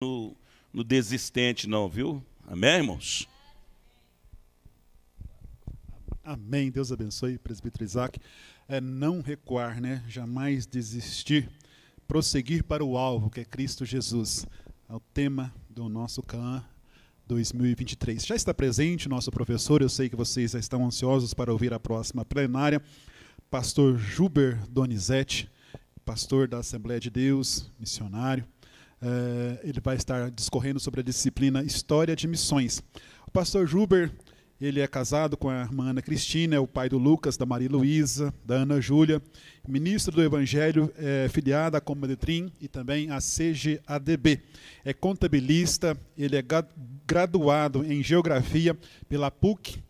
no desistente não, viu? Amém, irmãos? Amém. Deus abençoe, presbítero Isaac. Não recuar, né? Jamais desistir. Prosseguir para o alvo, que é Cristo Jesus. É o tema do nosso CAAN 2023. Já está presente o nosso professor, eu sei que vocês já estão ansiosos para ouvir a próxima plenária. Pastor Juber Donizete, pastor da Assembleia de Deus, missionário. Ele vai estar discorrendo sobre a disciplina História de Missões. O pastor Juber, ele é casado com a irmã Ana Cristina, é o pai do Lucas, da Maria Luísa, da Ana Júlia, ministro do Evangelho, filiado à Comedetrim e também à CGADB. É contabilista, ele é graduado em Geografia pela PUC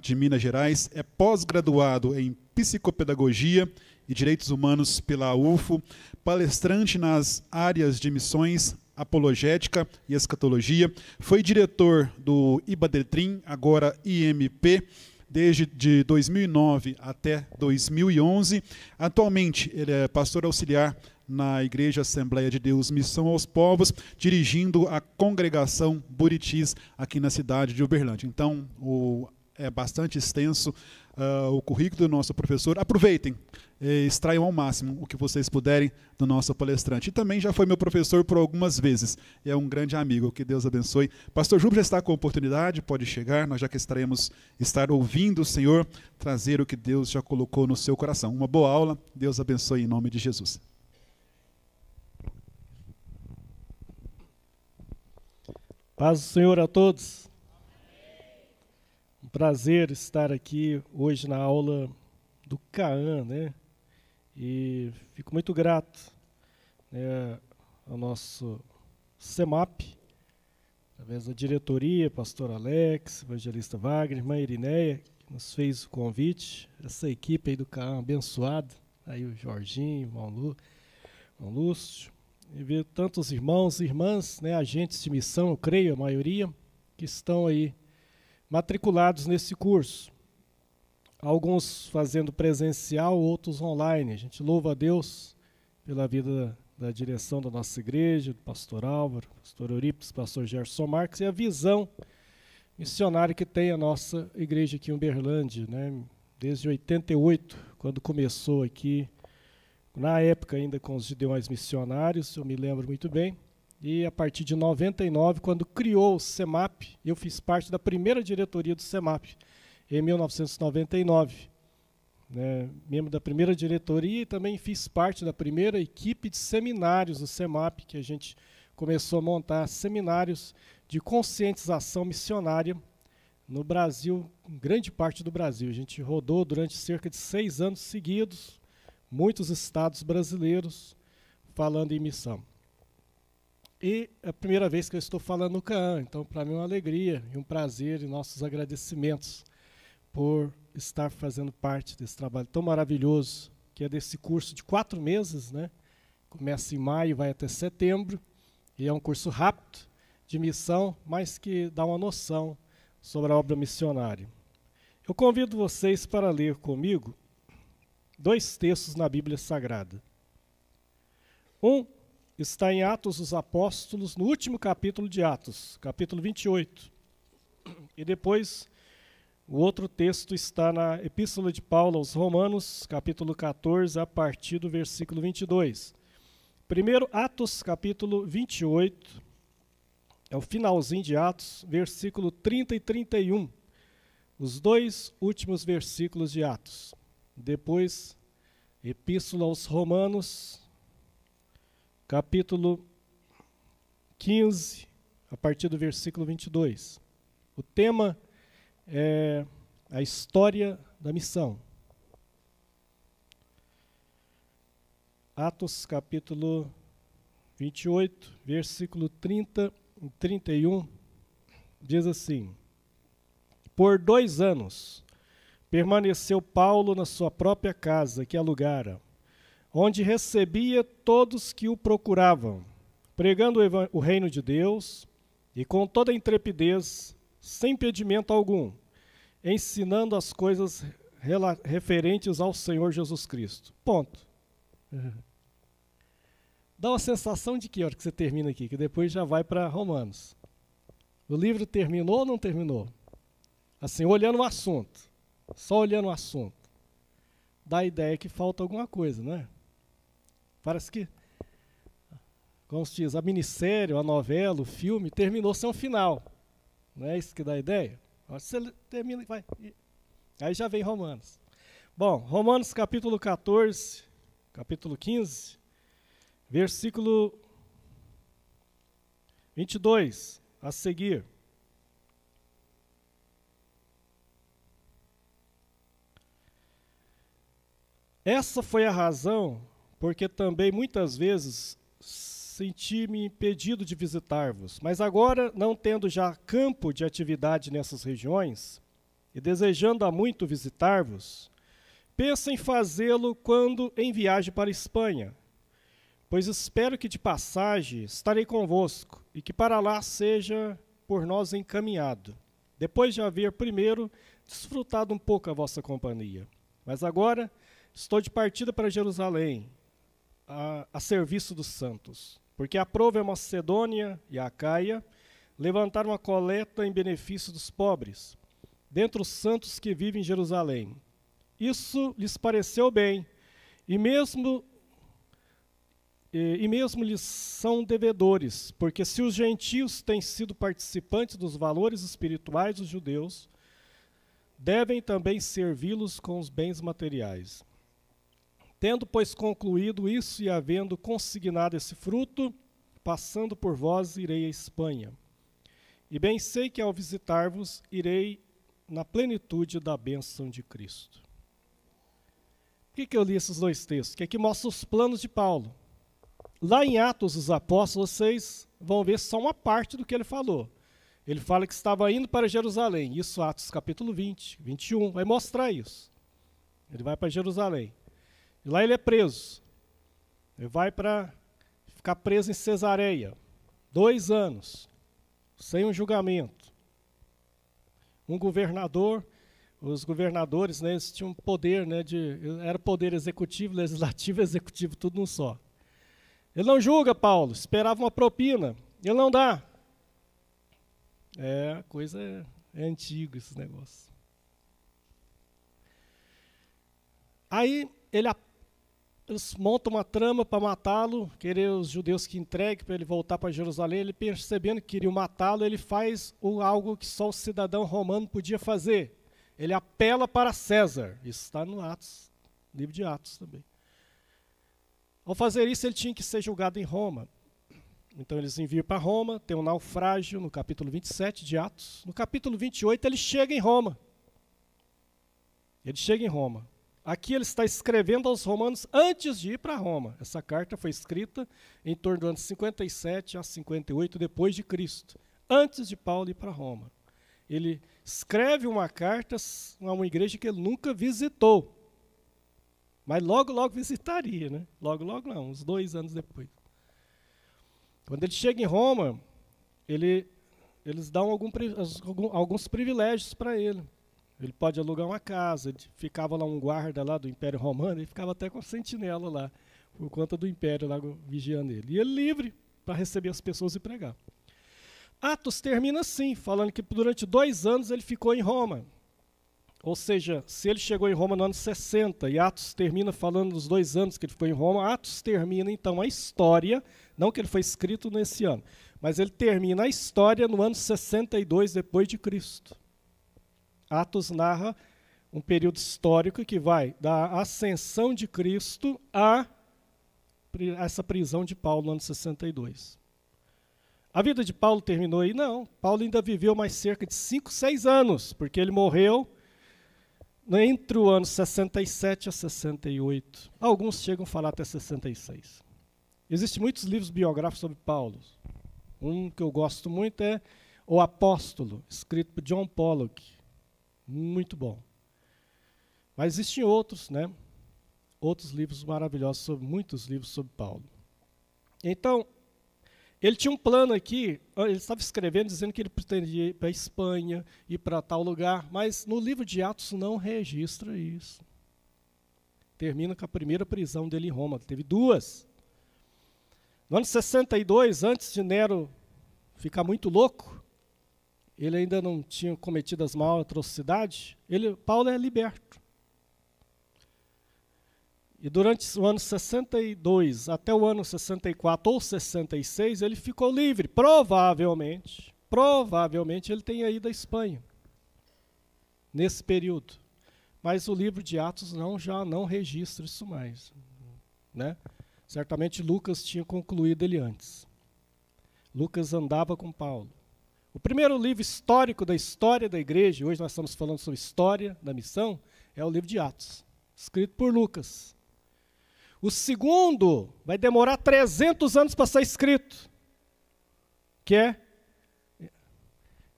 de Minas Gerais, é pós-graduado em Psicopedagogia e Direitos Humanos pela UFO, palestrante nas áreas de missões, apologética e escatologia, foi diretor do IBADETRIM, agora IMP, desde 2009 até 2011. Atualmente, ele é pastor auxiliar na Igreja Assembleia de Deus Missão aos Povos, dirigindo a congregação Buritis aqui na cidade de Uberlândia. Então, é bastante extenso o currículo do nosso professor. Aproveitem, extraiam ao máximo o que vocês puderem do nosso palestrante. E também já foi meu professor por algumas vezes. É um grande amigo, que Deus abençoe. Pastor Júlio já está com a oportunidade, pode chegar, nós já que estar ouvindo o Senhor trazer o que Deus já colocou no seu coração. Uma boa aula, Deus abençoe em nome de Jesus. Paz do Senhor a todos. Prazer estar aqui hoje na aula do CAAN, né? E fico muito grato, né, ao nosso CEMAP, através da diretoria, pastor Alex, evangelista Wagner, irmã Irineia, que nos fez o convite, essa equipe aí do CAAN abençoada, aí o Jorginho, irmão Lúcio, e ver tantos irmãos e irmãs, né, agentes de missão, eu creio, a maioria, que estão aí matriculados nesse curso, alguns fazendo presencial, outros online. A gente louva a Deus pela vida da direção da nossa igreja, do pastor Álvaro, pastor Eurípides, pastor Gerson Marques, e a visão missionária que tem a nossa igreja aqui em Uberlândia, né? Desde 88, quando começou aqui, na época ainda com os Gideões Missionários, eu me lembro muito bem. E a partir de 99, quando criou o CEMAP, eu fiz parte da primeira diretoria do CEMAP, em 1999. Né, membro da primeira diretoria e também fiz parte da primeira equipe de seminários do CEMAP, que a gente começou a montar seminários de conscientização missionária no Brasil, em grande parte do Brasil. A gente rodou durante cerca de 6 anos seguidos, muitos estados brasileiros, falando em missão. E é a primeira vez que eu estou falando no CAAN, então para mim é uma alegria e um prazer e nossos agradecimentos por estar fazendo parte desse trabalho tão maravilhoso, que é desse curso de 4 meses, né? Começa em maio, vai até setembro, e é um curso rápido de missão, mas que dá uma noção sobre a obra missionária. Eu convido vocês para ler comigo 2 textos na Bíblia Sagrada. Um está em Atos dos Apóstolos, no último capítulo de Atos, capítulo 28. E depois, o outro texto está na Epístola de Paulo aos Romanos, capítulo 14, a partir do versículo 22. Primeiro, Atos, capítulo 28, é o finalzinho de Atos, versículo 30 e 31. Os 2 últimos versículos de Atos. Depois, Epístola aos Romanos, capítulo 15, a partir do versículo 22. O tema é a história da missão. Atos, capítulo 28, versículo 30 e 31, diz assim: Por 2 anos permaneceu Paulo na sua própria casa, que alugara, onde recebia todos que o procuravam, pregando o reino de Deus e com toda a intrepidez, sem impedimento algum, ensinando as coisas referentes ao Senhor Jesus Cristo. Ponto. Dá uma sensação de que hora que você termina aqui, que depois já vai para Romanos. O livro terminou ou não terminou? Assim, olhando o assunto, só olhando o assunto, dá a ideia que falta alguma coisa, não é? Parece que, como se diz, a minissérie, a novela, o filme, terminou sem um final. Não é isso que dá a ideia? Você termina e vai. Aí já vem Romanos. Bom, Romanos capítulo 14, capítulo 15, versículo 22, a seguir. Essa foi a razão porque também muitas vezes senti-me impedido de visitar-vos, mas agora, não tendo já campo de atividade nessas regiões, e desejando há muito visitar-vos, penso em fazê-lo quando em viagem para a Espanha, pois espero que de passagem estarei convosco, e que para lá seja por nós encaminhado, depois de haver primeiro desfrutado um pouco a vossa companhia. Mas agora estou de partida para Jerusalém, a serviço dos santos, porque aprovo a Macedônia e a Acaia levantar uma coleta em benefício dos pobres, dentre os santos que vivem em Jerusalém. Isso lhes pareceu bem, e mesmo lhes são devedores, porque se os gentios têm sido participantes dos valores espirituais dos judeus, devem também servi-los com os bens materiais. Tendo, pois, concluído isso e havendo consignado esse fruto, passando por vós, irei à Espanha. E bem sei que ao visitar-vos, irei na plenitude da bênção de Cristo. Por que eu li esses dois textos? Que aqui mostra os planos de Paulo. Lá em Atos dos Apóstolos, vocês vão ver só uma parte do que ele falou. Ele fala que estava indo para Jerusalém. Isso, Atos capítulo 20, 21, vai mostrar isso. Ele vai para Jerusalém. E lá ele é preso. Ele vai para ficar preso em Cesareia. 2 anos, sem um julgamento. Um governador, os governadores, né, eles tinham poder, né, era poder executivo, legislativo e executivo, tudo num só. Ele não julga Paulo, esperava uma propina, ele não dá. A coisa é antiga esse negócio. Aí eles montam uma trama para matá-lo, querer os judeus que entreguem para ele voltar para Jerusalém. Ele, percebendo que queriam matá-lo, ele faz algo que só o cidadão romano podia fazer. Ele apela para César. Isso está no Atos, livro de Atos também. Ao fazer isso, ele tinha que ser julgado em Roma. Então eles enviam para Roma, tem um naufrágio no capítulo 27 de Atos. No capítulo 28 ele chega em Roma. Ele chega em Roma. Aqui ele está escrevendo aos romanos antes de ir para Roma. Essa carta foi escrita em torno do ano 57 a 58 depois de Cristo, antes de Paulo ir para Roma. Ele escreve uma carta a uma igreja que ele nunca visitou. Mas logo, logo visitaria, né? Logo, logo não, uns 2 anos depois. Quando ele chega em Roma, eles dão alguns privilégios para ele. Ele pode alugar uma casa, ficava lá um guarda lá do Império Romano, ele ficava até com sentinela lá, por conta do Império lá vigiando ele. E ele livre para receber as pessoas e pregar. Atos termina assim, falando que durante 2 anos ele ficou em Roma. Ou seja, se ele chegou em Roma no ano 60 e Atos termina falando dos 2 anos que ele ficou em Roma, Atos termina então a história, não que ele foi escrito nesse ano, mas ele termina a história no ano 62 depois de Cristo. Atos narra um período histórico que vai da ascensão de Cristo a essa prisão de Paulo no ano 62. A vida de Paulo terminou aí? Não. Paulo ainda viveu mais cerca de 5, 6 anos, porque ele morreu entre o ano 67 a 68. Alguns chegam a falar até 66. Existem muitos livros biográficos sobre Paulo. Um que eu gosto muito é O Apóstolo, escrito por John Pollock. Muito bom. Mas existem outros, né? Outros livros maravilhosos, muitos livros sobre Paulo. Então, ele tinha um plano aqui, ele estava escrevendo, dizendo que ele pretendia ir para a Espanha, ir para tal lugar, mas no livro de Atos não registra isso. Termina com a primeira prisão dele em Roma, teve 2. No ano 62, antes de Nero ficar muito louco, ele ainda não tinha cometido as maiores atrocidades, Paulo é liberto. E durante o ano 62 até o ano 64 ou 66, ele ficou livre. Provavelmente ele tenha ido à Espanha, nesse período. Mas o livro de Atos já não registra isso mais, né? Certamente Lucas tinha concluído ele antes. Lucas andava com Paulo. O primeiro livro histórico da história da igreja, hoje nós estamos falando sobre história da missão, é o livro de Atos, escrito por Lucas. O segundo vai demorar 300 anos para ser escrito, que é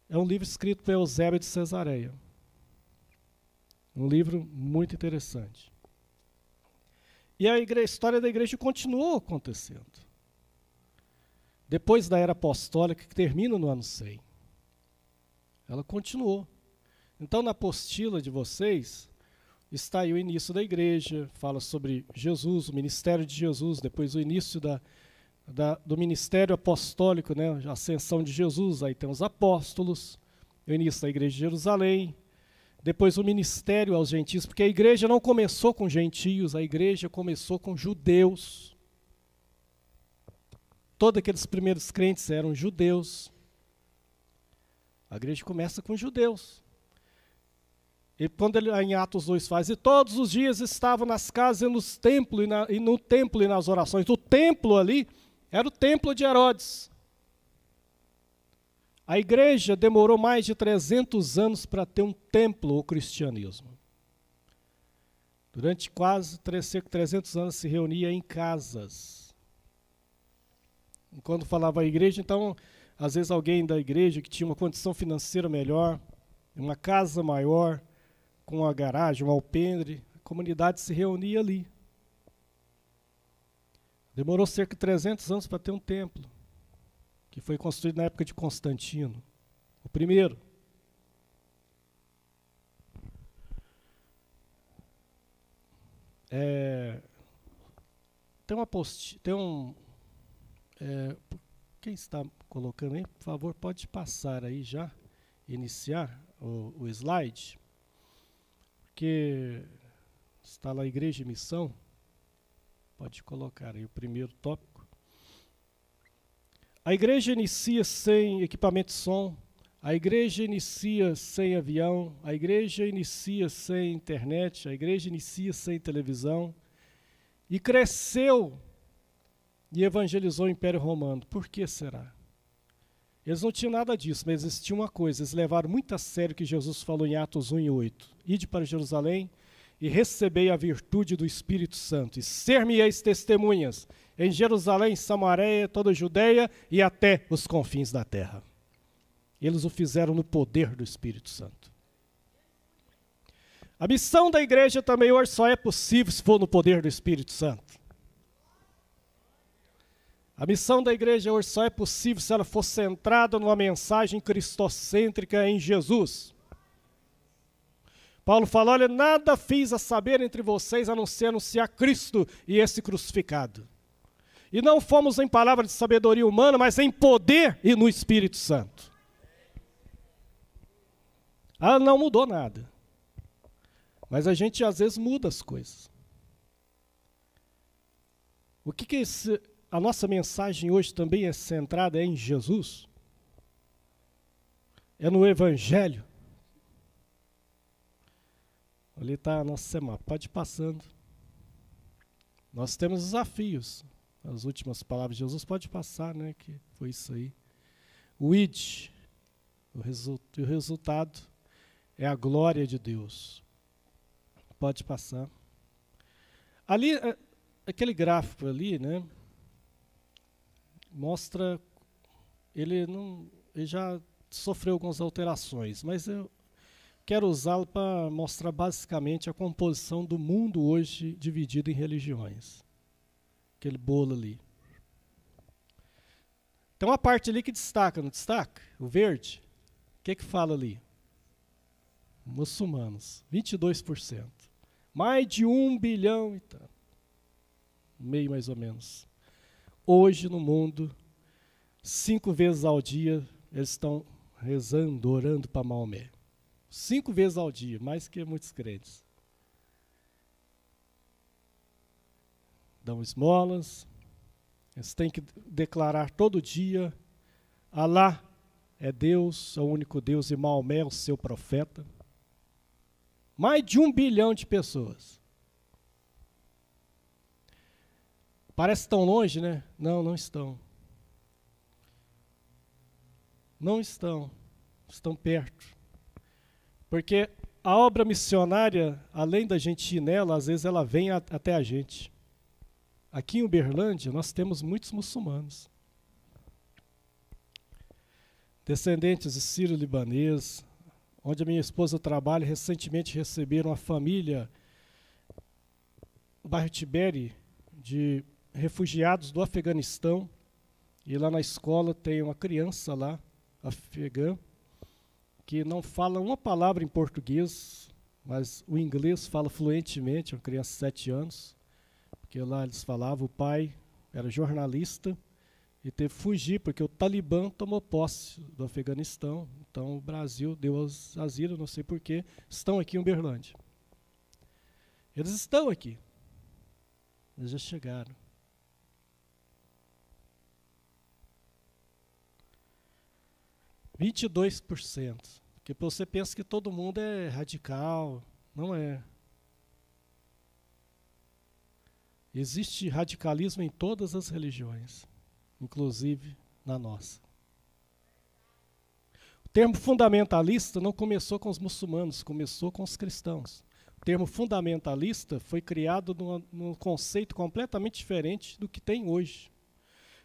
um livro escrito por Eusébio de Cesareia. Um livro muito interessante. E a história da igreja continuou acontecendo. Depois da era apostólica, que termina no ano 100, ela continuou. Então, na apostila de vocês, está aí o início da igreja, fala sobre Jesus, o ministério de Jesus, depois o início do ministério apostólico, né, a ascensão de Jesus, aí tem os apóstolos, o início da igreja de Jerusalém, depois o ministério aos gentios, porque a igreja não começou com gentios, a igreja começou com judeus. Todos aqueles primeiros crentes eram judeus. A igreja começa com judeus. E quando ele, em Atos 2 faz, e todos os dias estavam nas casas e nos templos, e no templo e nas orações. O templo ali era o templo de Herodes. A igreja demorou mais de 300 anos para ter um templo, o cristianismo. Durante quase 300 anos se reunia em casas. E quando falava a igreja, então, às vezes alguém da igreja que tinha uma condição financeira melhor, uma casa maior, com uma garagem, um alpendre, a comunidade se reunia ali. Demorou cerca de 300 anos para ter um templo, que foi construído na época de Constantino, o primeiro. Quem está colocando aí, por favor, pode passar aí já, iniciar o slide, porque está lá Igreja e Missão, pode colocar aí o primeiro tópico. A igreja inicia sem equipamento de som, a igreja inicia sem avião, a igreja inicia sem internet, a igreja inicia sem televisão, e cresceu e evangelizou o Império Romano. Por que será? Eles não tinham nada disso, mas existia uma coisa, eles levaram muito a sério o que Jesus falou em Atos 1 e 8. Ide para Jerusalém e recebei a virtude do Espírito Santo, e ser-me-eis testemunhas em Jerusalém, Samaria, toda a Judeia e até os confins da terra. Eles o fizeram no poder do Espírito Santo. A missão da igreja também hoje só é possível se for no poder do Espírito Santo. A missão da igreja hoje só é possível se ela for centrada numa mensagem cristocêntrica em Jesus. Paulo fala, olha, nada fiz a saber entre vocês a não ser anunciar Cristo e esse crucificado. E não fomos em palavra de sabedoria humana, mas em poder e no Espírito Santo. Ela não mudou nada. Mas a gente às vezes muda as coisas. O que a nossa mensagem hoje também é centrada em Jesus? É no Evangelho. Ali está a nossa semana, pode ir passando. Nós temos desafios. As últimas palavras de Jesus, pode passar, né? Que foi isso aí. O id, o resultado é a glória de Deus. Pode passar. Ali, aquele gráfico ali, né? Mostra, ele já sofreu algumas alterações, mas eu quero usá-lo para mostrar basicamente a composição do mundo hoje dividido em religiões. Aquele bolo ali. Tem uma parte ali que destaca, não destaca? O verde. O que fala ali? Muçulmanos, 22%. Mais de 1 bilhão e tal. Meio mais ou menos. hoje no mundo, 5 vezes ao dia, eles estão rezando, orando para Maomé. 5 vezes ao dia, mais que muitos crentes. Dão esmolas, eles têm que declarar todo dia: Alá é Deus, é o único Deus, e Maomé é o seu profeta. Mais de 1 bilhão de pessoas. Parece tão longe, né? Não, não estão. Não estão. Estão perto. Porque a obra missionária, além da gente ir nela, às vezes ela vem até a gente. Aqui em Uberlândia, nós temos muitos muçulmanos. Descendentes de sírio-libanês, onde a minha esposa trabalha, recentemente receberam uma família no bairro Tiberi, de refugiados do Afeganistão. E lá na escola tem uma criança lá, afegã, que não fala uma palavra em português, mas o inglês fala fluentemente, uma criança de 7 anos. Porque lá eles falavam, o pai era jornalista e teve que fugir, porque o Talibã tomou posse do Afeganistão. Então o Brasil deu asilo, não sei porquê, estão aqui em Uberlândia. Eles estão aqui. Eles já chegaram. – 22%. Porque você pensa que todo mundo é radical. Não é. Existe radicalismo em todas as religiões, inclusive na nossa. O termo fundamentalista não começou com os muçulmanos, começou com os cristãos. O termo fundamentalista foi criado num conceito completamente diferente do que tem hoje.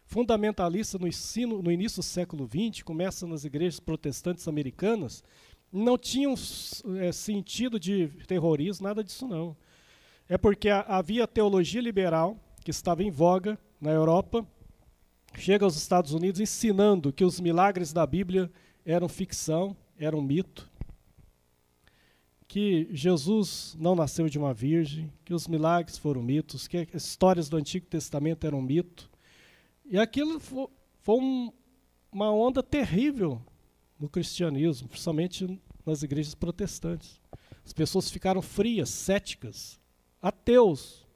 Fundamentalista no início do século XX, começa nas igrejas protestantes americanas, não tinha sentido de terrorismo, nada disso não. É porque havia a teologia liberal, que estava em voga na Europa, chega aos Estados Unidos ensinando que os milagres da Bíblia eram ficção, eram mito, que Jesus não nasceu de uma virgem, que os milagres foram mitos, que as histórias do Antigo Testamento eram mito. E aquilo foi uma onda terrível no cristianismo, principalmente nas igrejas protestantes. As pessoas ficaram frias, céticas, ateus.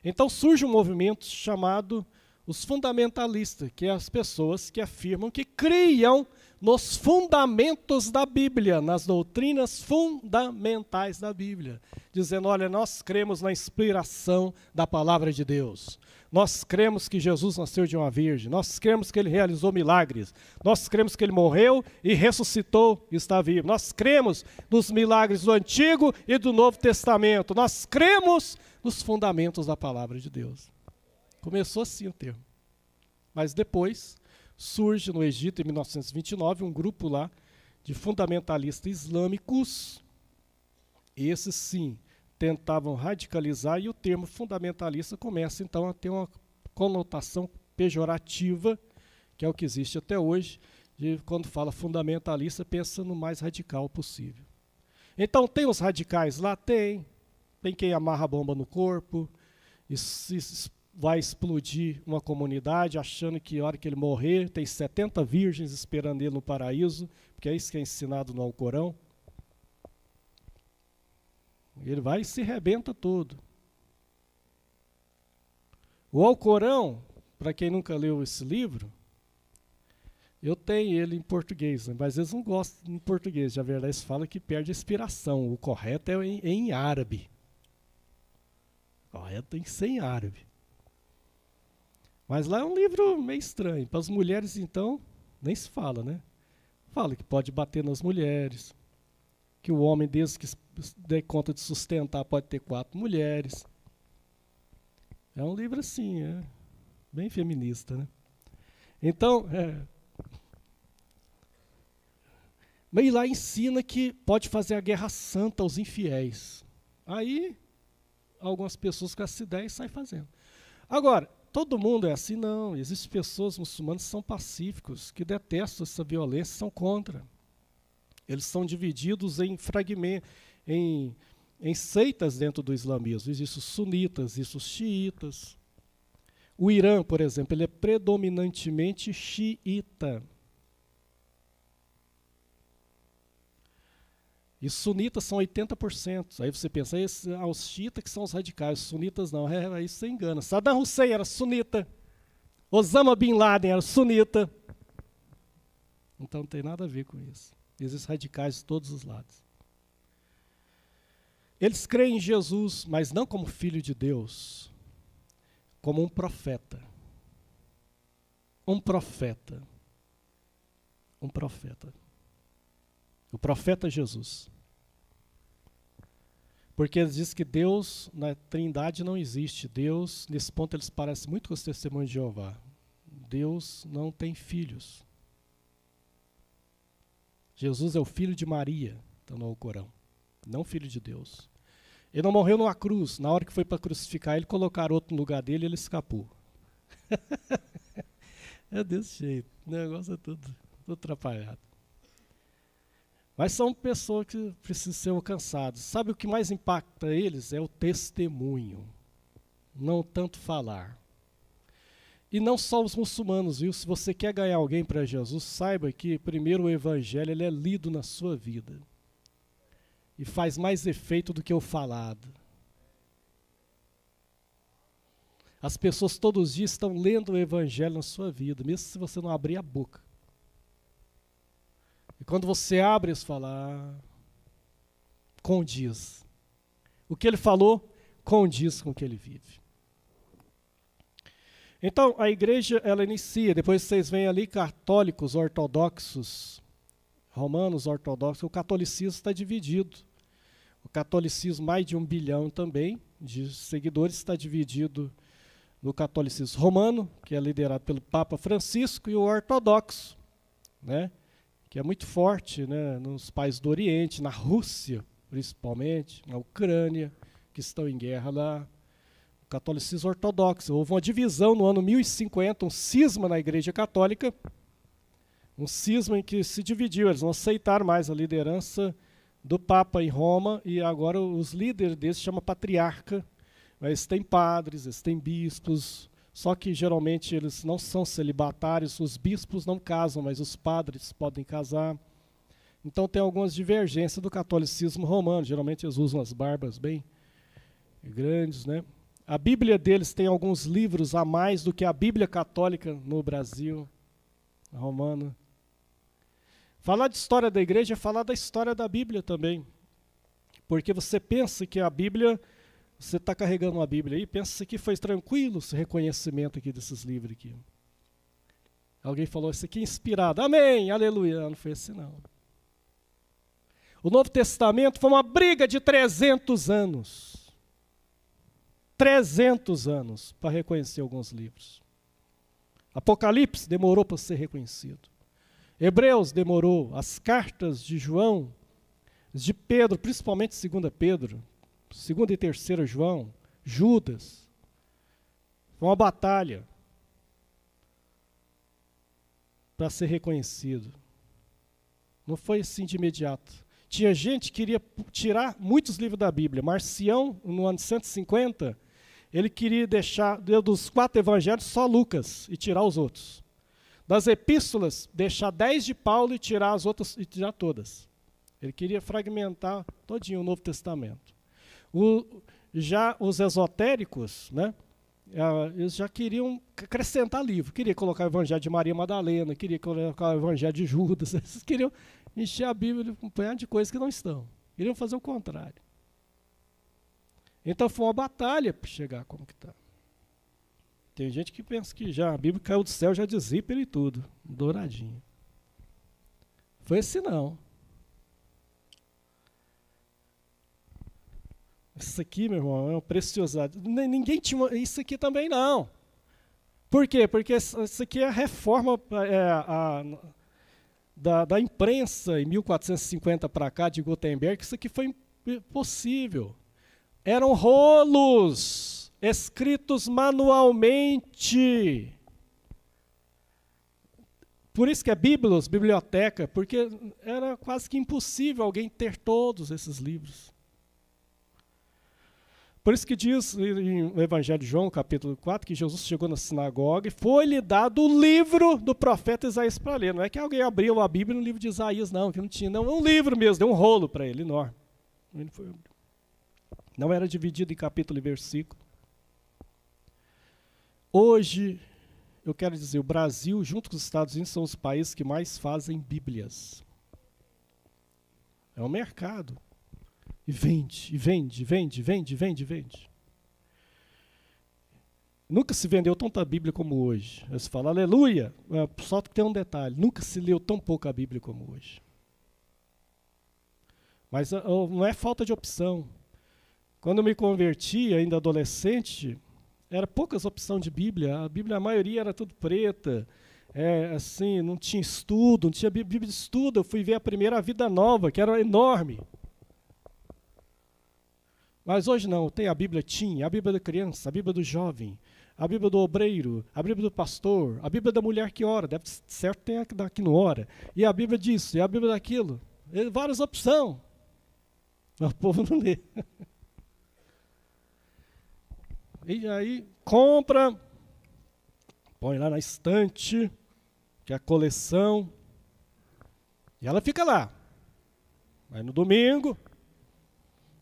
Então surge um movimento chamado os fundamentalistas, que é as pessoas que afirmam que criam nos fundamentos da Bíblia, nas doutrinas fundamentais da Bíblia, dizendo, olha, nós cremos na inspiração da palavra de Deus, nós cremos que Jesus nasceu de uma virgem, nós cremos que ele realizou milagres, nós cremos que ele morreu e ressuscitou e está vivo, nós cremos nos milagres do Antigo e do Novo Testamento, nós cremos nos fundamentos da palavra de Deus. Começou assim o termo. Mas depois surge no Egito, em 1929, um grupo lá de fundamentalistas islâmicos. Esses sim tentavam radicalizar e o termo fundamentalista começa então a ter uma conotação pejorativa, que é o que existe até hoje. De quando fala fundamentalista, pensa no mais radical possível. Então tem os radicais lá? Tem quem amarra a bomba no corpo e vai explodir uma comunidade achando que a hora que ele morrer tem 70 virgens esperando ele no paraíso, porque é isso que é ensinado no Alcorão. Ele vai e se rebenta todo. O Alcorão, para quem nunca leu esse livro, eu tenho ele em português, né? Mas eles não gostam em português, já verdade, eles falam que perde a inspiração. O correto é em árabe. O correto tem que ser em árabe. Mas lá é um livro meio estranho. Para as mulheres, então, nem se fala, né? Fala que pode bater nas mulheres, que o homem, desde que dê conta de sustentar, pode ter 4 mulheres. É um livro assim, bem feminista, né? Então, mas lá ensina que pode fazer a guerra santa aos infiéis. Aí, algumas pessoas com essa ideia saem fazendo. Agora, todo mundo é assim? Não. Existem pessoas muçulmanas que são pacíficos, que detestam essa violência, são contra. Eles são divididos em fragmentos, em seitas dentro do islamismo. Existem os sunitas, existem os xiitas. O Irã, por exemplo, ele é predominantemente xiita. E sunitas são 80%. Aí você pensa, os xiitas que são os radicais, os sunitas não. Aí você engana. Saddam Hussein era sunita. Osama Bin Laden era sunita. Então não tem nada a ver com isso. Existem radicais de todos os lados. Eles creem em Jesus, mas não como filho de Deus, como um profeta. Um profeta. Um profeta. O profeta Jesus. Porque eles dizem que Deus, na Trindade, não existe. Deus, nesse ponto, eles parecem muito com os testemunhos de Jeová. Deus não tem filhos. Jesus é o filho de Maria, está no Alcorão, não filho de Deus. Ele não morreu numa cruz. Na hora que foi para crucificar ele, colocaram outro no lugar dele e ele escapou. É desse jeito. O negócio é tudo atrapalhado. Mas são pessoas que precisam ser alcançadas. Sabe o que mais impacta eles? É o testemunho. Não tanto falar. E não só os muçulmanos, viu? Se você quer ganhar alguém para Jesus, saiba que primeiro o evangelho ele é lido na sua vida. E faz mais efeito do que o falado. As pessoas todos os dias estão lendo o evangelho na sua vida, mesmo se você não abrir a boca. E quando você abre, você fala, condiz. O que ele falou, condiz com o que ele vive. Então, a igreja, ela inicia, depois vocês veem ali católicos, ortodoxos, romanos, ortodoxos, o catolicismo está dividido. O catolicismo, mais de 1 bilhão também, de seguidores, está dividido no catolicismo romano, que é liderado pelo Papa Francisco, e o ortodoxo, né, que é muito forte, né, nos países do Oriente, na Rússia, principalmente, na Ucrânia, que estão em guerra lá. Catolicismo ortodoxo. Houve uma divisão no ano 1050, um cisma na Igreja Católica, um cisma em que se dividiu, eles não aceitaram mais a liderança do Papa em Roma, e agora os líderes deles se chamam patriarca, mas eles têm padres, eles têm bispos, só que geralmente eles não são celibatários, os bispos não casam, mas os padres podem casar. Então tem algumas divergências do catolicismo romano, geralmente eles usam as barbas bem grandes, né? A Bíblia deles tem alguns livros a mais do que a Bíblia católica no Brasil, a romana. Falar de história da igreja é falar da história da Bíblia também. Porque você pensa que a Bíblia, você está carregando uma Bíblia aí, pensa que foi tranquilo esse reconhecimento aqui desses livros aqui. Alguém falou, isso aqui é inspirado. Amém, aleluia. Não foi assim não. O Novo Testamento foi uma briga de 300 anos. 300 anos para reconhecer alguns livros. Apocalipse demorou para ser reconhecido. Hebreus demorou. As cartas de João, de Pedro, principalmente 2 Pedro, 2 e 3 João, Judas. Foi uma batalha para ser reconhecido. Não foi assim de imediato. Tinha gente que queria tirar muitos livros da Bíblia. Marcião, no ano 150, ele queria deixar dos 4 evangelhos só Lucas e tirar os outros. Das epístolas, deixar 10 de Paulo e tirar as outras e tirar todas. Ele queria fragmentar todinho o Novo Testamento. Já os esotéricos, né, eles já queriam acrescentar livro. Queria colocar o evangelho de Maria Madalena, queria colocar o evangelho de Judas. Eles queriam encher a Bíblia com um punhado de coisas que não estão. Queriam fazer o contrário. Então foi uma batalha para chegar como que está. Tem gente que pensa que já a Bíblia caiu do céu já de zíper e tudo, douradinho. Foi assim não. Isso aqui, meu irmão, é uma preciosidade. Ninguém tinha isso aqui também não. Por quê? Porque isso aqui é a reforma da imprensa em 1450 para cá, de Gutenberg, isso aqui foi impossível. Eram rolos escritos manualmente. Por isso que é biblos, biblioteca, porque era quase que impossível alguém ter todos esses livros. Por isso que diz no Evangelho de João, capítulo 4, que Jesus chegou na sinagoga e foi-lhe dado o livro do profeta Isaías para ler. Não é que alguém abriu a Bíblia no livro de Isaías, não, que não tinha. Não, é um livro mesmo, deu um rolo para ele, enorme. Não era dividido em capítulo e versículo. Hoje, eu quero dizer, o Brasil, junto com os Estados Unidos, são os países que mais fazem Bíblias. É um mercado. E vende, e vende, vende, vende, vende, vende. Nunca se vendeu tanta Bíblia como hoje. Você fala, aleluia, só que tem um detalhe, nunca se leu tão pouco a Bíblia como hoje. Mas não é falta de opção. Quando eu me converti, ainda adolescente, era poucas opções de Bíblia. A Bíblia, a maioria era tudo preta. Assim, não tinha estudo, não tinha Bíblia de estudo. Eu fui ver a primeira Vida Nova, que era enorme. Mas hoje não, tem a Bíblia Teen, a Bíblia da criança, a Bíblia do jovem, a Bíblia do obreiro, a Bíblia do pastor, a Bíblia da mulher que ora, deve ser certo tem a que não ora, e a Bíblia disso, e a Bíblia daquilo, e várias opções. Mas o povo não lê. E aí compra, põe lá na estante, que é a coleção, e ela fica lá. Aí no domingo,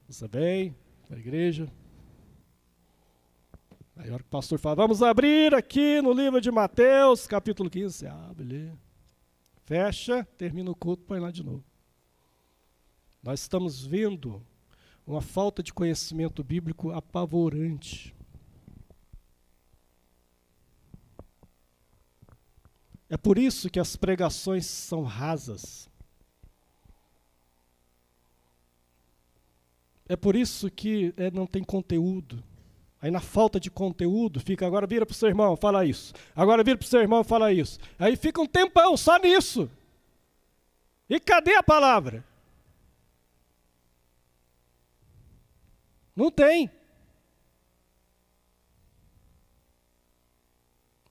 você vem para a igreja. Aí a hora que o pastor fala, vamos abrir aqui no livro de Mateus, capítulo 15. Você abre, fecha, termina o culto, põe lá de novo. Nós estamos vendo uma falta de conhecimento bíblico apavorante. É por isso que as pregações são rasas. É por isso que não tem conteúdo. Aí na falta de conteúdo, fica, agora vira para o seu irmão, fala isso. Agora vira para o seu irmão, fala isso. Aí fica um tempão só nisso. E cadê a palavra? Não tem.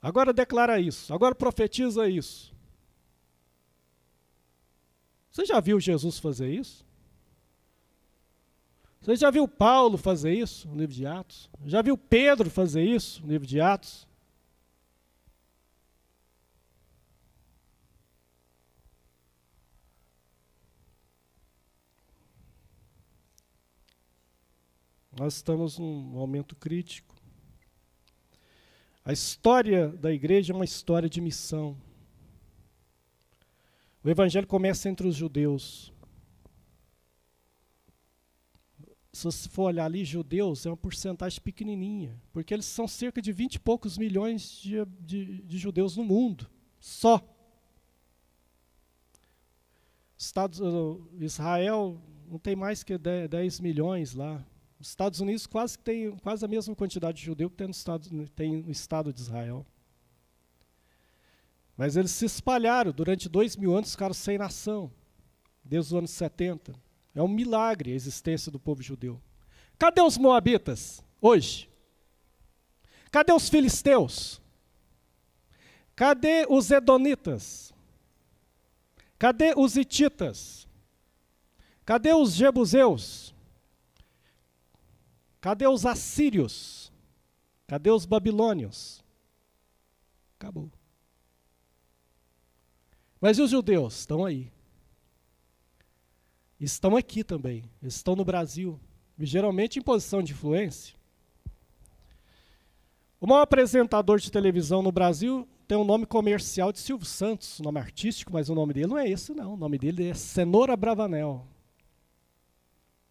Agora declara isso, agora profetiza isso. Você já viu Jesus fazer isso? Você já viu Paulo fazer isso no livro de Atos? Já viu Pedro fazer isso no livro de Atos? Nós estamos num momento crítico. A história da igreja é uma história de missão. O evangelho começa entre os judeus. Se você for olhar ali, judeus é uma porcentagem pequenininha, porque eles são cerca de 20 e poucos milhões de judeus no mundo, só. Israel não tem mais que 10 milhões lá. Os Estados Unidos quase tem a mesma quantidade de judeu que tem no Estado de Israel. Mas eles se espalharam durante 2000 anos, ficaram sem nação, desde os anos 70. É um milagre a existência do povo judeu. Cadê os moabitas hoje? Cadê os filisteus? Cadê os edonitas? Cadê os hititas? Cadê os jebuseus? Cadê os assírios? Cadê os babilônios? Acabou. Mas e os judeus? Estão aí. Estão aqui também. Estão no Brasil. E geralmente em posição de influência. O maior apresentador de televisão no Brasil tem um nome comercial de Silvio Santos, nome artístico, mas o nome dele não é esse, não. O nome dele é Cenoura Bravanel.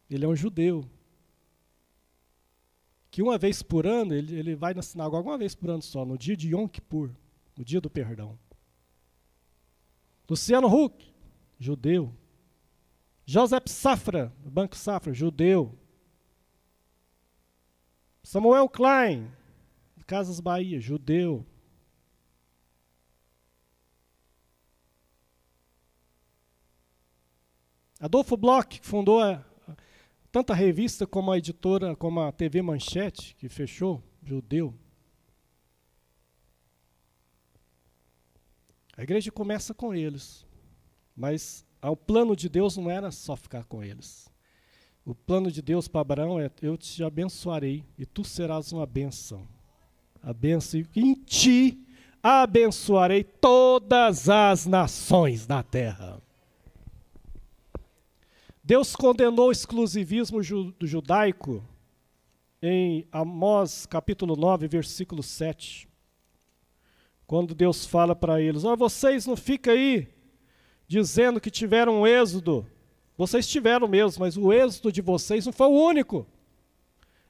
Ele é um judeu. Que uma vez por ano, ele vai na sinagoga uma vez por ano só, no dia de Yom Kippur, no dia do perdão. Luciano Huck, judeu. Joseph Safra, do Banco Safra, judeu. Samuel Klein, de Casas Bahia, judeu. Adolfo Bloch, que fundou tanto a revista como a editora, como a TV Manchete, que fechou, judeu. A igreja começa com eles, mas o plano de Deus não era só ficar com eles. O plano de Deus para Abraão é: eu te abençoarei e tu serás uma bênção. A bênção, em ti abençoarei todas as nações da terra. Deus condenou o exclusivismo judaico em Amós capítulo 9, versículo 7. Quando Deus fala para eles: vocês não ficam aí dizendo que tiveram um êxodo. Vocês tiveram mesmo, mas o êxodo de vocês não foi o único.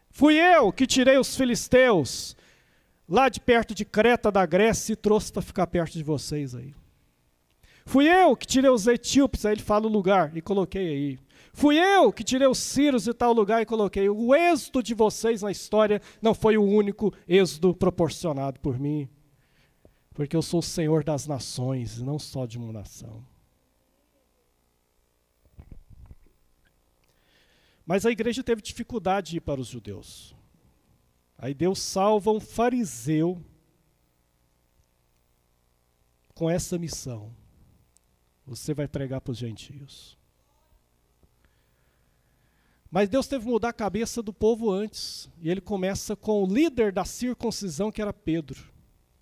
Fui eu que tirei os filisteus lá de perto de Creta da Grécia e trouxe para ficar perto de vocês aí. Fui eu que tirei os etíopes, aí ele fala o lugar, e coloquei aí. Fui eu que tirei os sírios de tal lugar e coloquei. O êxodo de vocês na história não foi o único êxodo proporcionado por mim. Porque eu sou o Senhor das nações, não só de uma nação. Mas a igreja teve dificuldade de ir para os judeus. Aí Deus salva um fariseu com essa missão. Você vai pregar para os gentios. Mas Deus teve que mudar a cabeça do povo antes. E ele começa com o líder da circuncisão, que era Pedro.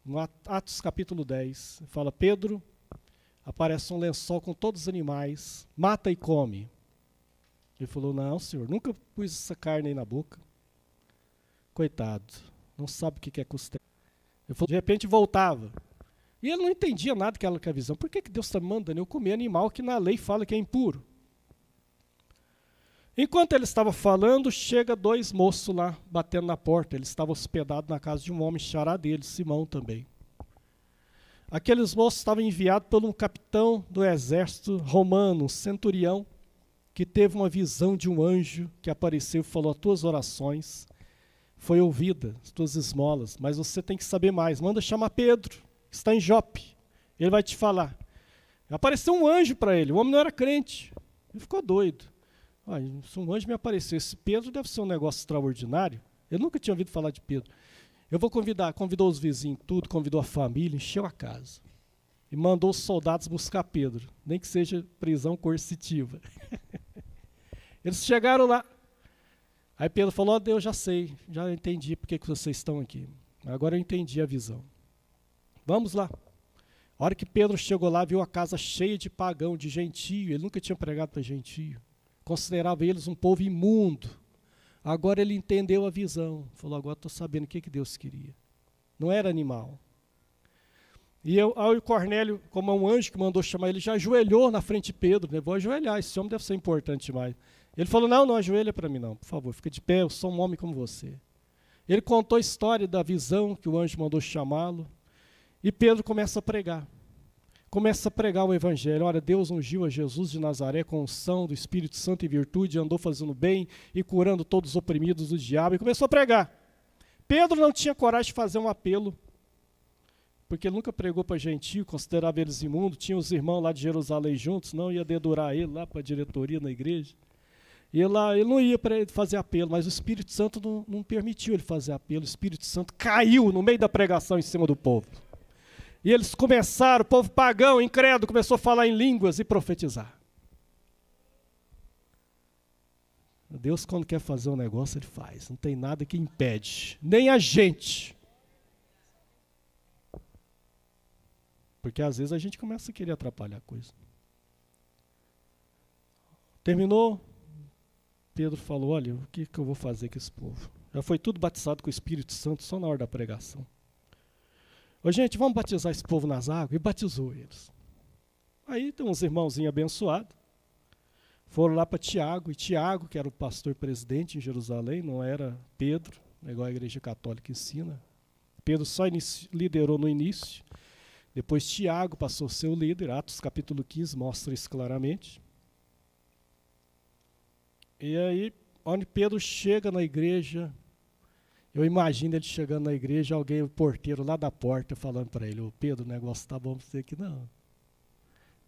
No Atos capítulo 10. Ele fala: Pedro, aparece um lençol com todos os animais, mata e come. Ele falou: não, senhor, nunca pus essa carne aí na boca. Coitado, não sabe o que é costela. Ele falou: de repente voltava. E ele não entendia nada daquela visão. Por que Deus está mandando eu comer animal que na lei fala que é impuro? Enquanto ele estava falando, chega dois moços lá, batendo na porta. Ele estava hospedado na casa de um homem, xará dele, Simão também. Aqueles moços estavam enviados por um capitão do exército romano, um centurião, que teve uma visão de um anjo que apareceu e falou: as tuas orações foi ouvida, as tuas esmolas, mas você tem que saber mais. Manda chamar Pedro, que está em Jope. Ele vai te falar. Apareceu um anjo para ele, o homem não era crente. Ele ficou doido. Se um anjo me apareceu, esse Pedro deve ser um negócio extraordinário. Eu nunca tinha ouvido falar de Pedro. Eu vou convidou os vizinhos, tudo, convidou a família, encheu a casa. E mandou os soldados buscar Pedro, nem que seja prisão coercitiva. Eles chegaram lá. Aí Pedro falou: Deus, já sei, já entendi por que vocês estão aqui. Agora eu entendi a visão. Vamos lá. A hora que Pedro chegou lá, viu a casa cheia de pagão, de gentio. Ele nunca tinha pregado para gentio. Considerava eles um povo imundo. Agora ele entendeu a visão. Falou: agora estou sabendo o que Deus queria. Não era animal. E aí o Cornélio, como é um anjo que mandou chamar ele, já ajoelhou na frente de Pedro. Né? Vou ajoelhar, esse homem deve ser importante demais. Ele falou: não ajoelha para mim não, por favor, fica de pé, eu sou um homem como você. Ele contou a história da visão que o anjo mandou chamá-lo. E Pedro começa a pregar. Começa a pregar o evangelho. Olha, Deus ungiu a Jesus de Nazaré com unção do Espírito Santo e virtude, andou fazendo bem e curando todos os oprimidos do diabo. E começou a pregar. Pedro não tinha coragem de fazer um apelo, porque ele nunca pregou para gentio, considerava eles imundos. Tinha os irmãos lá de Jerusalém juntos, não ia dedurar ele lá para a diretoria na igreja. E ele não ia para fazer apelo, mas o Espírito Santo não permitiu ele fazer apelo. O Espírito Santo caiu no meio da pregação em cima do povo. E eles começaram, o povo pagão, incrédulo, começou a falar em línguas e profetizar. Deus, quando quer fazer um negócio, ele faz. Não tem nada que impede, nem a gente. Porque às vezes a gente começa a querer atrapalhar a coisa. Terminou, Pedro falou: olha, o que eu vou fazer com esse povo? Já foi tudo batizado com o Espírito Santo só na hora da pregação. Ô, gente, vamos batizar esse povo nas águas? E batizou eles. Aí tem uns irmãozinhos abençoados. Foram lá para Tiago, e Tiago, que era o pastor presidente em Jerusalém, não era Pedro, igual a igreja católica ensina. Pedro só liderou no início, depois Tiago passou a ser o líder. Atos capítulo 15 mostra isso claramente. E aí, onde Pedro chega na igreja, eu imagino ele chegando na igreja, alguém, o porteiro lá da porta, falando para ele: ô Pedro, o negócio tá bom para você aqui não.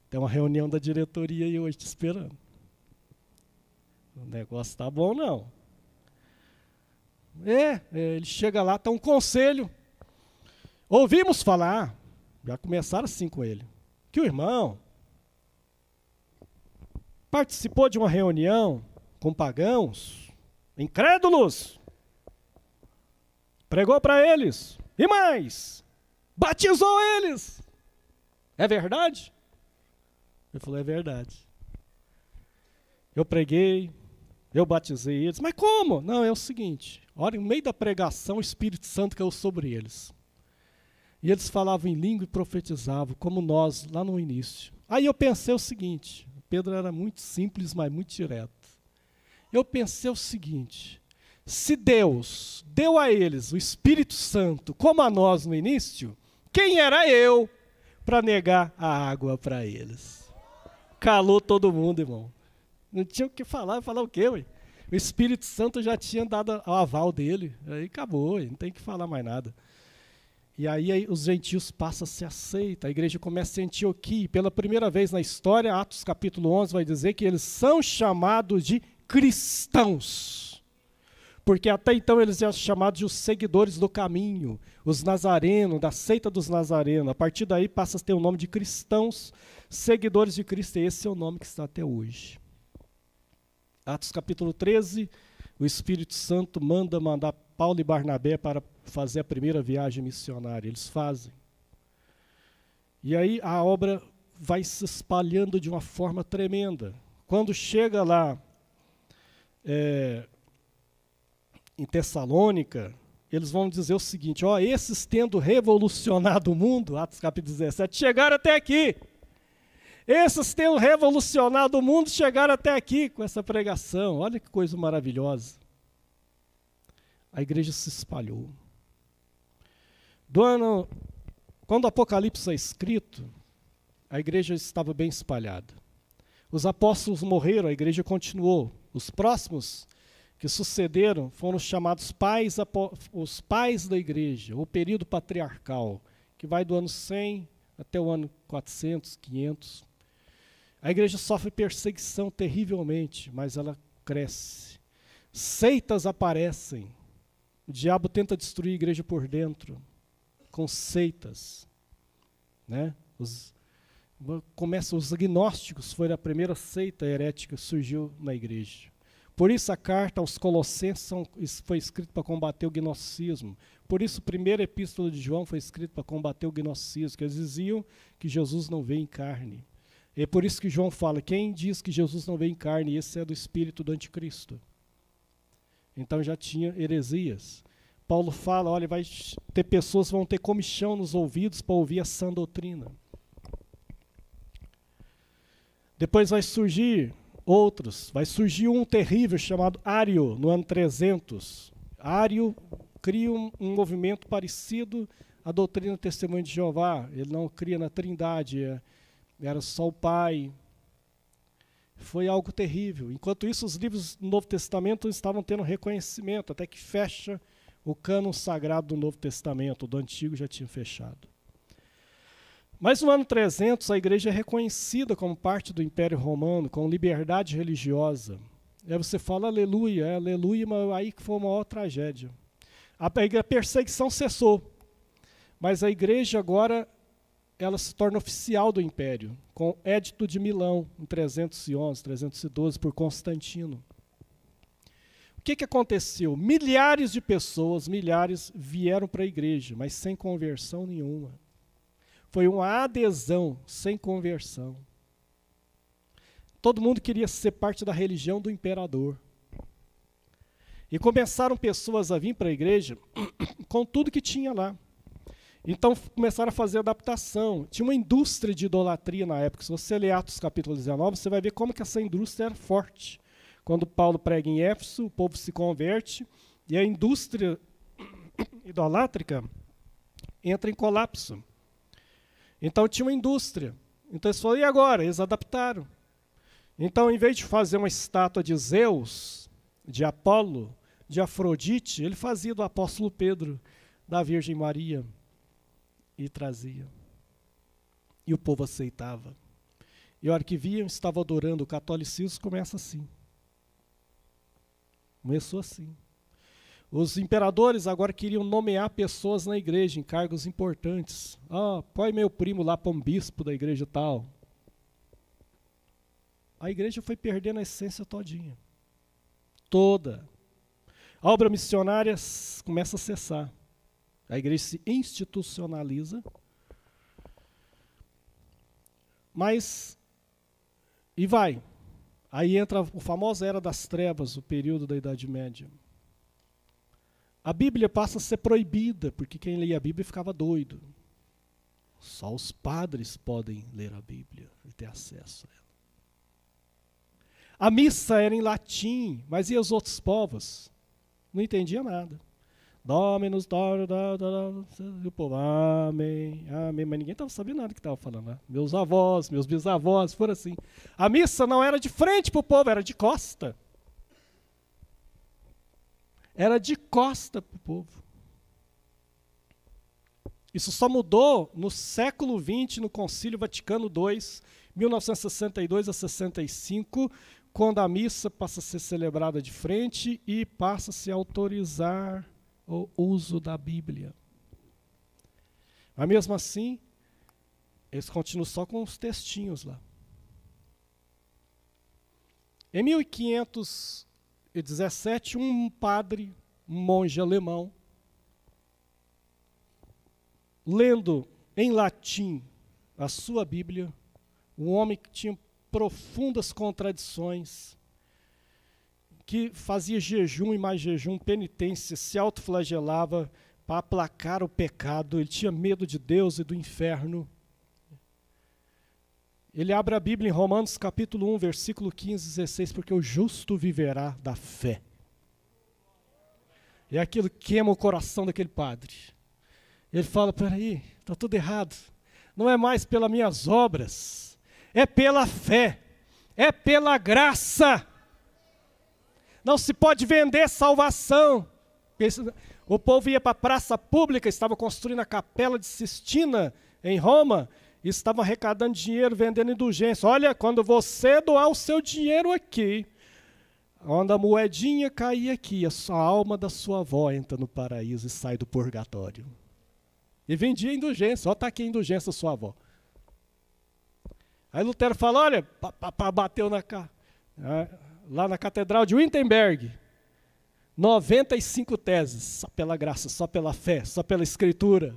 Tem uma reunião da diretoria aí hoje te esperando. O negócio tá bom não. Ele chega lá, tá um conselho. Ouvimos falar, já começaram assim com ele, que o irmão participou de uma reunião com pagãos, incrédulos, pregou para eles, e mais, batizou eles. É verdade? Ele falou, é verdade. Eu preguei, eu batizei eles. Mas como? Não, é o seguinte, olha, no meio da pregação, o Espírito Santo caiu sobre eles. E eles falavam em língua e profetizavam, como nós, lá no início. Aí eu pensei o seguinte, Pedro era muito simples, mas muito direto. Eu pensei o seguinte, se Deus deu a eles o Espírito Santo, como a nós no início, quem era eu para negar a água para eles? Calou todo mundo, irmão. Não tinha o que falar o quê, ué? O Espírito Santo já tinha dado o aval dele, aí acabou, não tem que falar mais nada. E aí os gentios passam a ser aceitos, a igreja começa em Antioquia, pela primeira vez na história, Atos capítulo 11 vai dizer que eles são chamados de cristãos, porque até então eles eram chamados de os seguidores do caminho, os nazarenos, da seita dos nazarenos. A partir daí passa a ter o nome de cristãos, seguidores de Cristo, e esse é o nome que está até hoje. Atos capítulo 13, o Espírito Santo mandar Paulo e Barnabé para fazer a primeira viagem missionária. Eles fazem. E aí a obra vai se espalhando de uma forma tremenda. Quando chega lá em Tessalônica, eles vão dizer o seguinte, ó, esses tendo revolucionado o mundo, Atos capítulo 17, chegaram até aqui. Esses tendo revolucionado o mundo chegaram até aqui com essa pregação. Olha que coisa maravilhosa. A igreja se espalhou. Quando o Apocalipse é escrito, a igreja estava bem espalhada. Os apóstolos morreram, a igreja continuou. Os próximos que sucederam foram chamados os pais da igreja, o período patriarcal, que vai do ano 100 até o ano 400, 500. A igreja sofre perseguição terrivelmente, mas ela cresce. Seitas aparecem. O diabo tenta destruir a igreja por dentro, com seitas. Né? Os agnósticos, foi a primeira seita herética que surgiu na igreja. Por isso a carta aos Colossenses foi escrita para combater o gnosticismo. Por isso a primeira epístola de João foi escrita para combater o gnosticismo, que eles diziam que Jesus não veio em carne. É por isso que João fala, quem diz que Jesus não veio em carne, esse é do espírito do anticristo. Então já tinha heresias. Paulo fala, olha, vai ter pessoas que vão ter comichão nos ouvidos para ouvir a sã doutrina. Depois vai surgir outros, vai surgir um terrível chamado Ário, no ano 300. Ário cria um movimento parecido à doutrina do Testemunho de Jeová. Ele não cria na Trindade, era só o Pai. Foi algo terrível. Enquanto isso, os livros do Novo Testamento estavam tendo reconhecimento, até que fecha o cânon sagrado do Novo Testamento. O do Antigo já tinha fechado. Mas no ano 300, a igreja é reconhecida como parte do Império Romano, com liberdade religiosa. Aí você fala aleluia, mas aí que foi uma maior tragédia. A perseguição cessou, mas a igreja agora ela se torna oficial do Império, com o Édito de Milão, em 311, 312, por Constantino. O que aconteceu? Milhares de pessoas, vieram para a igreja, mas sem conversão nenhuma. Foi uma adesão sem conversão. Todo mundo queria ser parte da religião do imperador. E começaram pessoas a vir para a igreja com tudo que tinha lá. Então começaram a fazer adaptação. Tinha uma indústria de idolatria na época. Se você ler Atos capítulo 19, você vai ver como que essa indústria era forte. Quando Paulo prega em Éfeso, o povo se converte e a indústria idolátrica entra em colapso. Então tinha uma indústria. Então eles falaram, e agora? Eles adaptaram. Então, em vez de fazer uma estátua de Zeus, de Apolo, de Afrodite, ele fazia do apóstolo Pedro, da Virgem Maria, e trazia. E o povo aceitava. E a hora que viam, estava adorando. O catolicismo começa assim. Começou assim. Os imperadores agora queriam nomear pessoas na igreja, em cargos importantes. Põe meu primo lá para um bispo da igreja tal. A igreja foi perdendo a essência todinha. toda. A obra missionária começa a cessar. A igreja se institucionaliza. Mas, e vai. Aí entra a famosa Era das Trevas, o período da Idade Média. A Bíblia passa a ser proibida, porque quem lia a Bíblia ficava doido. Só os padres podem ler a Bíblia e ter acesso a ela. A missa era em latim, mas e os outros povos? Não entendia nada. Dominus, e o povo, amém, amém. Mas ninguém estava sabendo nada do que estava falando, né? Meus avós, meus bisavós, foram assim. A missa não era de frente para o povo, era de costa. Era de costa para o povo. Isso só mudou no século XX, no Concílio Vaticano II, 1962 a 65, quando a missa passa a ser celebrada de frente e passa a se autorizar o uso da Bíblia. Mas mesmo assim, eles continuam só com os textinhos lá. Em 1517, um padre, um monge alemão, lendo em latim a sua Bíblia, um homem que tinha profundas contradições, que fazia jejum e mais jejum, penitência, se autoflagelava para aplacar o pecado, ele tinha medo de Deus e do inferno. Ele abre a Bíblia em Romanos capítulo 1, versículo 15 e 16, porque o justo viverá da fé. E aquilo queima o coração daquele padre. Ele fala, peraí, está tudo errado. Não é mais pelas minhas obras, é pela fé, é pela graça. Não se pode vender salvação. O povo ia para a praça pública, estava construindo a Capela de Sistina em Roma, e estava arrecadando dinheiro, vendendo indulgência. Olha, quando você doar o seu dinheiro aqui, quando a moedinha cair aqui, a alma da sua avó entra no paraíso e sai do purgatório. E vendia indulgência, olha, está aqui a indulgência da sua avó. Aí Lutero fala, olha, bateu lá na Catedral de Wittenberg, 95 teses, só pela graça, só pela fé, só pela Escritura.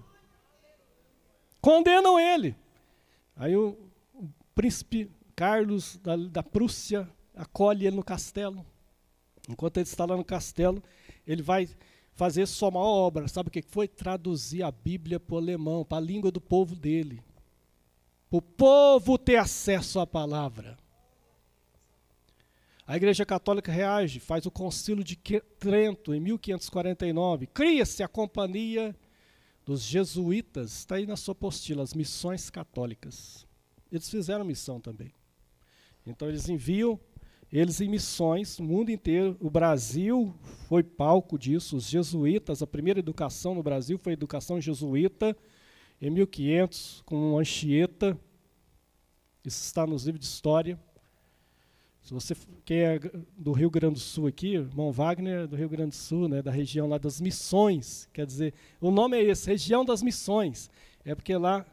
Condenam ele. Aí o príncipe Carlos da Prússia acolhe ele no castelo. Enquanto ele está lá no castelo, ele vai fazer sua maior obra. Sabe o que foi? Traduzir a Bíblia para o alemão, para a língua do povo dele. Para o povo ter acesso à palavra. A Igreja Católica reage, faz o Concílio de Trento, em 1549. Cria-se a Companhia dos Jesuítas, está aí na sua apostila, as Missões Católicas. Eles fizeram missão também. Então eles enviam, eles em missões, no mundo inteiro. O Brasil foi palco disso, os jesuítas, a primeira educação no Brasil foi a educação jesuíta, em 1500, com Anchieta. Isso está nos livros de história. Se você, quem é do Rio Grande do Sul aqui, irmão Wagner é do Rio Grande do Sul, né, da região lá das Missões, quer dizer, o nome é esse, região das Missões, é porque lá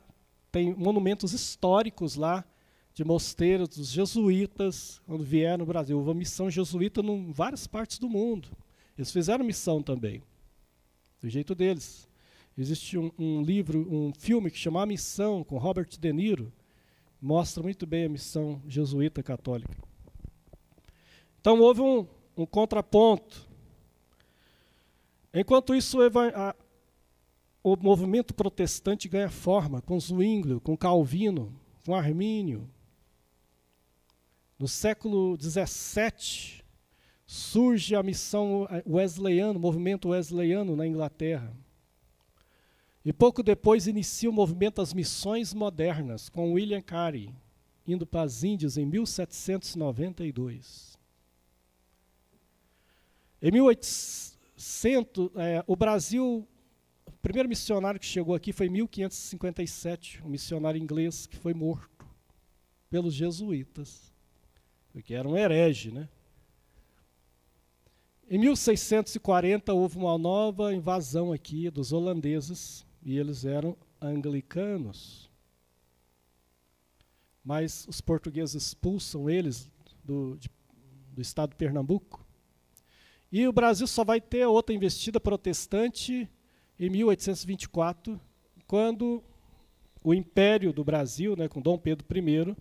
tem monumentos históricos lá, de mosteiros dos jesuítas, quando vieram no Brasil. Houve uma missão jesuíta em várias partes do mundo. Eles fizeram missão também, do jeito deles. Existe um livro, um filme que chama A Missão, com Robert De Niro, mostra muito bem a missão jesuíta católica. Então houve um contraponto. Enquanto isso, o movimento protestante ganha forma, com Zwinglio, com Calvino, com Armínio. No século XVII, surge a missão wesleyana, o movimento wesleyano na Inglaterra. E pouco depois inicia o movimento das missões modernas, com William Carey, indo para as Índias em 1792. Em 1800, o Brasil, o primeiro missionário que chegou aqui foi em 1557, um missionário inglês que foi morto pelos jesuítas, porque era um herege, né? Em 1640 houve uma nova invasão aqui dos holandeses, e eles eram anglicanos. Mas os portugueses expulsam eles do estado de Pernambuco. E o Brasil só vai ter outra investida protestante em 1824, quando o Império do Brasil, né, com Dom Pedro I,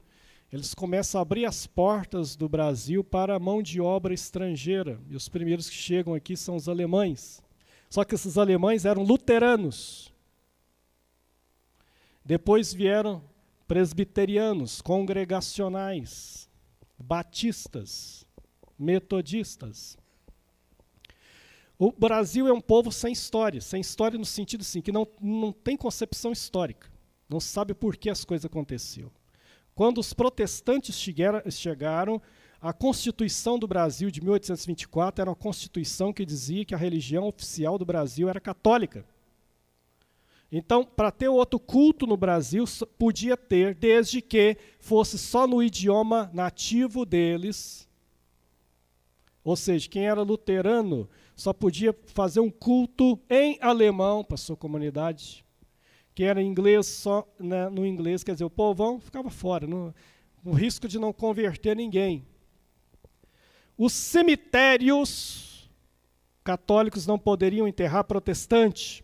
eles começam a abrir as portas do Brasil para a mão de obra estrangeira. E os primeiros que chegam aqui são os alemães. Só que esses alemães eram luteranos. Depois vieram presbiterianos, congregacionais, batistas, metodistas. O Brasil é um povo sem história no sentido assim, que não tem concepção histórica, não sabe por que as coisas aconteceram. Quando os protestantes chegaram, a Constituição do Brasil de 1824 era uma Constituição que dizia que a religião oficial do Brasil era católica. Então, para ter outro culto no Brasil, podia ter, desde que fosse só no idioma nativo deles. Ou seja, quem era luterano só podia fazer um culto em alemão para a sua comunidade. Quem era inglês, só, né, no inglês, quer dizer, o povão ficava fora, no risco de não converter ninguém. Os cemitérios católicos não poderiam enterrar protestante.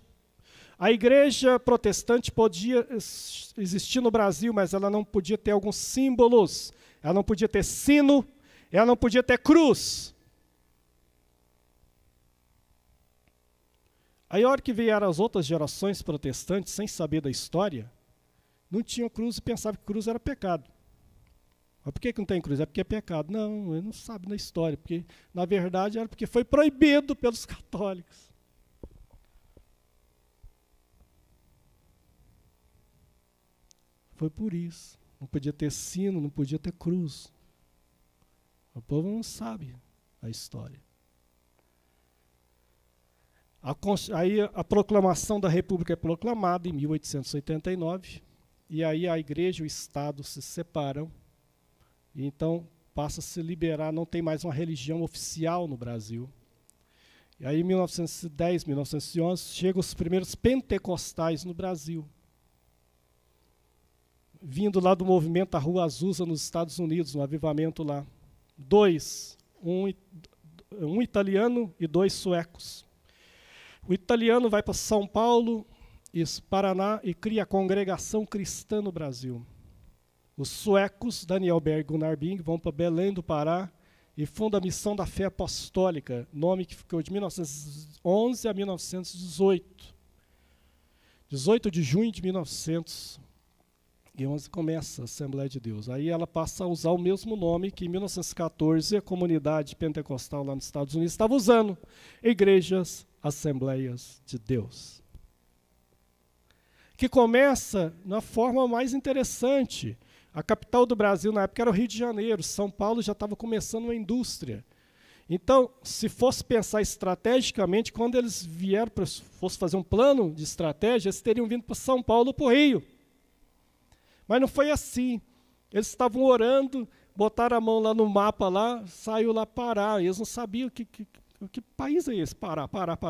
A igreja protestante podia existir no Brasil, mas ela não podia ter alguns símbolos. Ela não podia ter sino, ela não podia ter cruz. Aí, a hora que vieram as outras gerações protestantes, sem saber da história, não tinham cruz e pensavam que cruz era pecado. Mas por que não tem cruz? É porque é pecado. Não, ele não sabe da história, porque, na verdade, era porque foi proibido pelos católicos. Foi por isso. Não podia ter sino, não podia ter cruz. O povo não sabe a história. Aí a proclamação da República é proclamada em 1889, e aí a igreja e o Estado se separam, e então passa a se liberar, não tem mais uma religião oficial no Brasil. E aí em 1910, 1911, chegam os primeiros pentecostais no Brasil, vindo lá do movimento da Rua Azusa nos Estados Unidos, um avivamento lá. Um italiano e 2 suecos. O italiano vai para São Paulo, Paraná, e cria a Congregação Cristã no Brasil. Os suecos, Daniel Berg e Gunnar Bing, vão para Belém do Pará e fundam a Missão da Fé Apostólica, nome que ficou de 1911 a 1918. 18 de junho de 1911 começa a Assembleia de Deus. Aí ela passa a usar o mesmo nome que em 1914 a comunidade pentecostal lá nos Estados Unidos estava usando, Igrejas Assembleias de Deus. Que começa na forma mais interessante. A capital do Brasil na época era o Rio de Janeiro, São Paulo já estava começando uma indústria. Então, se fosse pensar estrategicamente, quando eles vieram, fosse fazer um plano de estratégia, eles teriam vindo para São Paulo ou para o Rio. Mas não foi assim. Eles estavam orando, botaram a mão lá no mapa, lá, saiu lá Pará. Eles não sabiam que país é esse, Pará.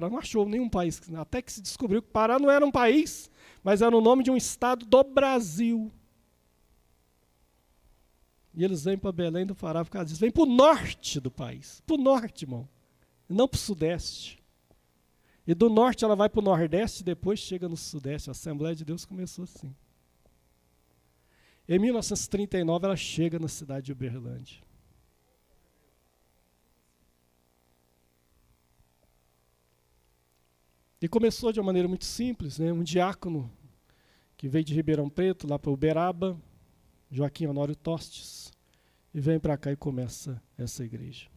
Não achou nenhum país. Até que se descobriu que Pará não era um país, mas era o nome de um estado do Brasil. E eles vêm para Belém do Pará por causa disso. Vêm para o norte do país. Para o norte, irmão. E não para o sudeste. E do norte ela vai para o nordeste e depois chega no sudeste. A Assembleia de Deus começou assim. Em 1939, ela chega na cidade de Uberlândia. E começou de uma maneira muito simples, né? Um diácono que veio de Ribeirão Preto, lá para Uberaba, Joaquim Honório Tostes, e vem para cá e começa essa igreja.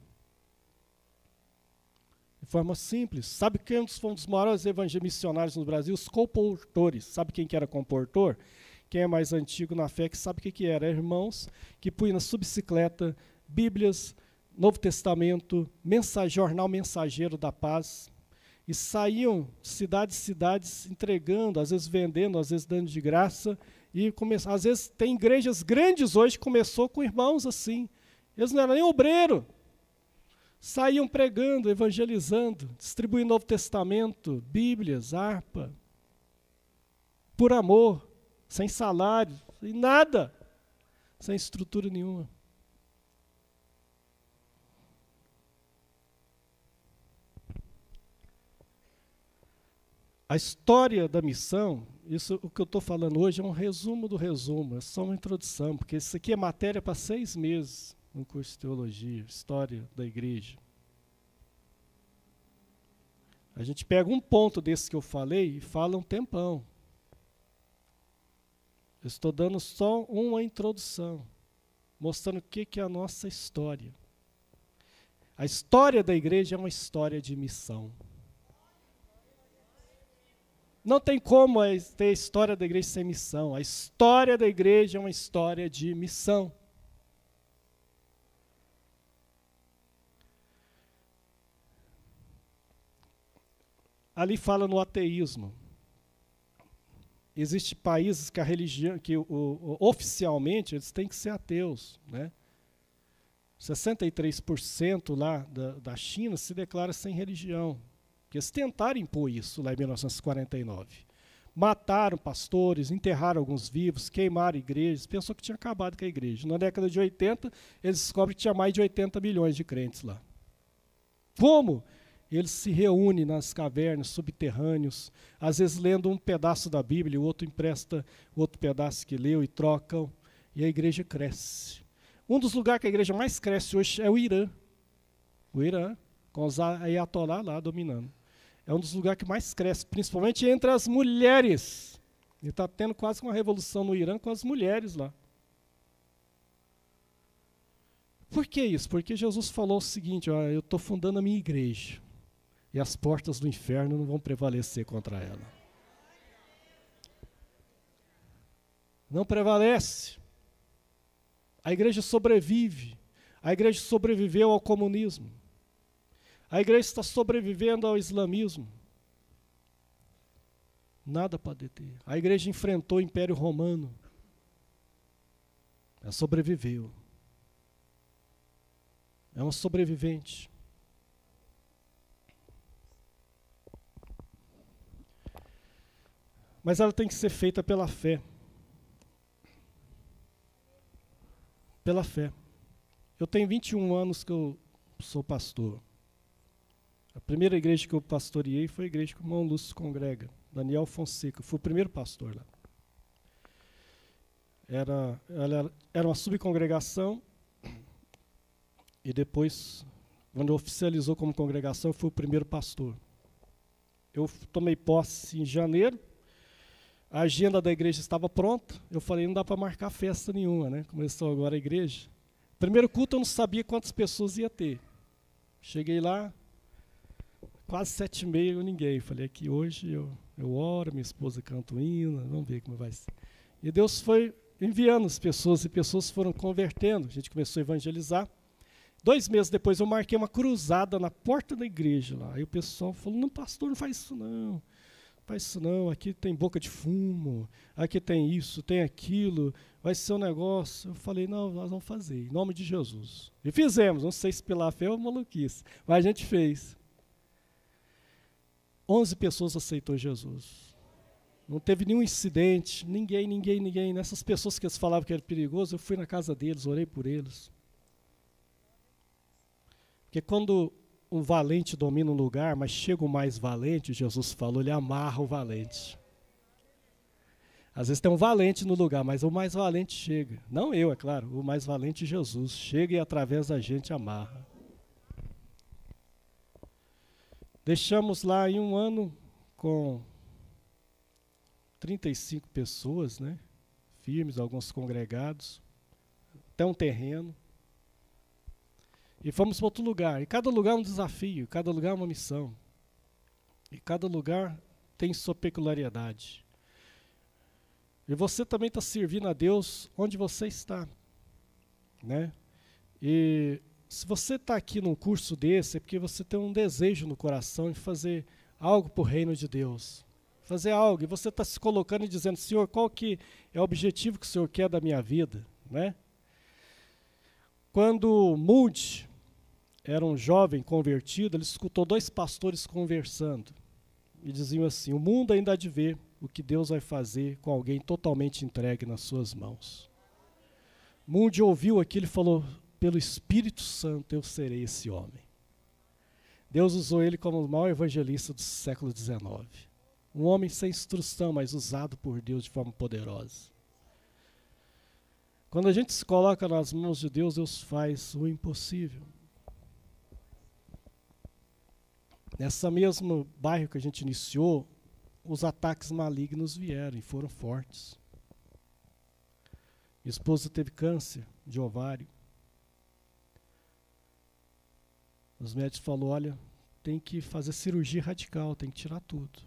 De forma simples. Sabe quem foi um dos maiores missionários no Brasil? Os comportores. Sabe quem que era comportor? Quem é mais antigo na fé que sabe o que era. Irmãos que punham na subcicleta Bíblias, Novo Testamento, jornal Mensageiro da Paz, e saíam cidades entregando, às vezes vendendo, às vezes dando de graça, e às vezes tem igrejas grandes hoje que começou com irmãos assim. Eles não eram nem obreiro. Saíam pregando, evangelizando, distribuindo Novo Testamento, Bíblias, harpa, por amor, sem salário, sem nada, sem estrutura nenhuma. A história da missão, isso o que eu estou falando hoje é um resumo do resumo, é só uma introdução, porque isso aqui é matéria para 6 meses no curso de teologia, história da igreja. A gente pega um ponto desse que eu falei e fala um tempão. Eu estou dando só uma introdução, mostrando o que é a nossa história. A história da igreja é uma história de missão. Não tem como ter a história da igreja sem missão. A história da igreja é uma história de missão. Ali fala no ateísmo. Existem países que a religião, oficialmente eles têm que ser ateus, né? 63% lá da China se declara sem religião. Porque eles tentaram impor isso lá em 1949. Mataram pastores, enterraram alguns vivos, queimaram igrejas, pensou que tinha acabado com a igreja. Na década de 80, eles descobrem que tinha mais de 80 milhões de crentes lá. Como? Eles se reúnem nas cavernas, subterrâneos, às vezes lendo um pedaço da Bíblia, o outro empresta outro pedaço que leu e trocam, e a igreja cresce. Um dos lugares que a igreja mais cresce hoje é o Irã. O Irã, com os ayatollah lá dominando. É um dos lugares que mais cresce, principalmente entre as mulheres. E está tendo quase uma revolução no Irã com as mulheres lá. Por que isso? Porque Jesus falou o seguinte, ó, eu estou fundando a minha igreja. E as portas do inferno não vão prevalecer contra ela. Não prevalece. A igreja sobrevive. A igreja sobreviveu ao comunismo. A igreja está sobrevivendo ao islamismo. Nada pode deter. A igreja enfrentou o Império Romano. Ela sobreviveu. É uma sobrevivente. Mas ela tem que ser feita pela fé. Pela fé. Eu tenho 21 anos que eu sou pastor. A primeira igreja que eu pastoreei foi a igreja que o irmão Lúcio congrega, Daniel Fonseca. Eu fui o primeiro pastor lá. Era uma subcongregação. E depois, quando oficializou como congregação, eu fui o primeiro pastor. Eu tomei posse em janeiro. A agenda da igreja estava pronta. Eu falei, não dá para marcar festa nenhuma, né? Começou agora a igreja. Primeiro culto eu não sabia quantas pessoas ia ter. Cheguei lá, quase 7h30, ninguém. Falei, aqui hoje eu oro, minha esposa canta o hino, vamos ver como vai ser. E Deus foi enviando as pessoas, e pessoas foram convertendo. A gente começou a evangelizar. 2 meses depois eu marquei uma cruzada na porta da igreja lá. Aí o pessoal falou, não, pastor, não faz isso não. Faz isso não, aqui tem boca de fumo, aqui tem isso, tem aquilo, vai ser um negócio. Eu falei, não, nós vamos fazer, em nome de Jesus. E fizemos, não sei se pela fé ou maluquice, mas a gente fez. 11 pessoas aceitou Jesus. Não teve nenhum incidente, ninguém. Nessas pessoas que eles falavam que era perigoso, eu fui na casa deles, orei por eles. Porque quando um valente domina um lugar, mas chega o mais valente, Jesus falou, ele amarra o valente. Às vezes tem um valente no lugar, mas o mais valente chega. Não eu, é claro, o mais valente Jesus. Chega e através da gente amarra. Deixamos lá em um ano com 35 pessoas, né? Firmes, alguns congregados, até um terreno. E fomos para outro lugar. E cada lugar é um desafio, cada lugar é uma missão. E cada lugar tem sua peculiaridade. E você também está servindo a Deus onde você está, né? E se você está aqui num curso desse, é porque você tem um desejo no coração de fazer algo para o reino de Deus. Fazer algo. E você está se colocando e dizendo, Senhor, qual que é o objetivo que o Senhor quer da minha vida, né? Quando Moody era um jovem convertido, ele escutou 2 pastores conversando. E diziam assim, o mundo ainda há de ver o que Deus vai fazer com alguém totalmente entregue nas suas mãos. Moody ouviu aquilo e falou, pelo Espírito Santo eu serei esse homem. Deus usou ele como o maior evangelista do século XIX. Um homem sem instrução, mas usado por Deus de forma poderosa. Quando a gente se coloca nas mãos de Deus, Deus faz o impossível. Nessa mesmo bairro que a gente iniciou, os ataques malignos vieram e foram fortes. Minha esposa teve câncer de ovário. Os médicos falaram, olha, tem que fazer cirurgia radical, tem que tirar tudo.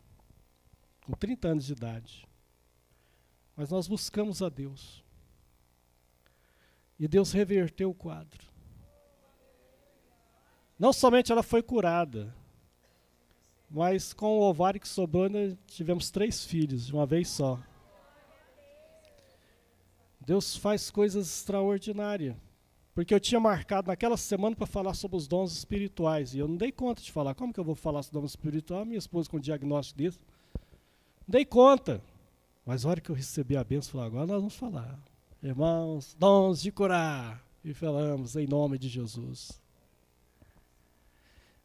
Com 30 anos de idade. Mas nós buscamos a Deus. E Deus reverteu o quadro. Não somente ela foi curada, mas com o ovário que sobrou, nós tivemos 3 filhos de uma vez só. Deus faz coisas extraordinárias. Porque eu tinha marcado naquela semana para falar sobre os dons espirituais. E eu não dei conta de falar. Como que eu vou falar sobre dons espirituais? Minha esposa com um diagnóstico desse. Não dei conta. Mas a hora que eu recebi a bênção, eu falei, agora nós vamos falar. Irmãos, dons de curar. E falamos em nome de Jesus.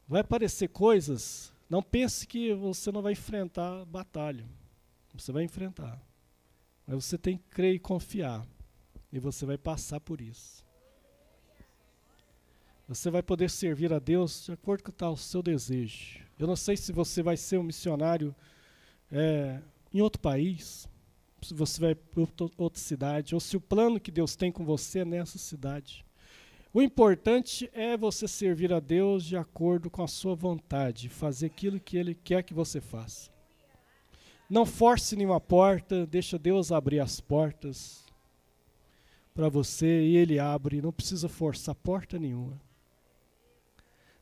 Vai aparecer coisas. Não pense que você não vai enfrentar batalha. Você vai enfrentar. Mas você tem que crer e confiar. E você vai passar por isso. Você vai poder servir a Deus de acordo com o seu desejo. Eu não sei se você vai ser um missionário em outro país, se você vai para outra cidade, ou se o plano que Deus tem com você é nessa cidade. O importante é você servir a Deus de acordo com a sua vontade, fazer aquilo que Ele quer que você faça. Não force nenhuma porta, deixa Deus abrir as portas para você e Ele abre, não precisa forçar porta nenhuma.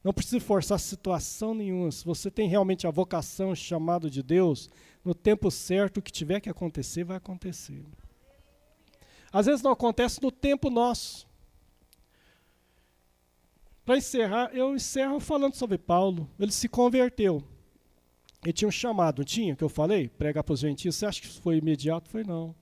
Não precisa forçar situação nenhuma. Se você tem realmente a vocação, o chamado de Deus, no tempo certo, o que tiver que acontecer, vai acontecer. Às vezes não acontece no tempo nosso. Para encerrar, eu encerro falando sobre Paulo. Ele se converteu. Ele tinha um chamado, tinha, que eu falei, pregar para os gentios. Você acha que foi imediato? Foi não.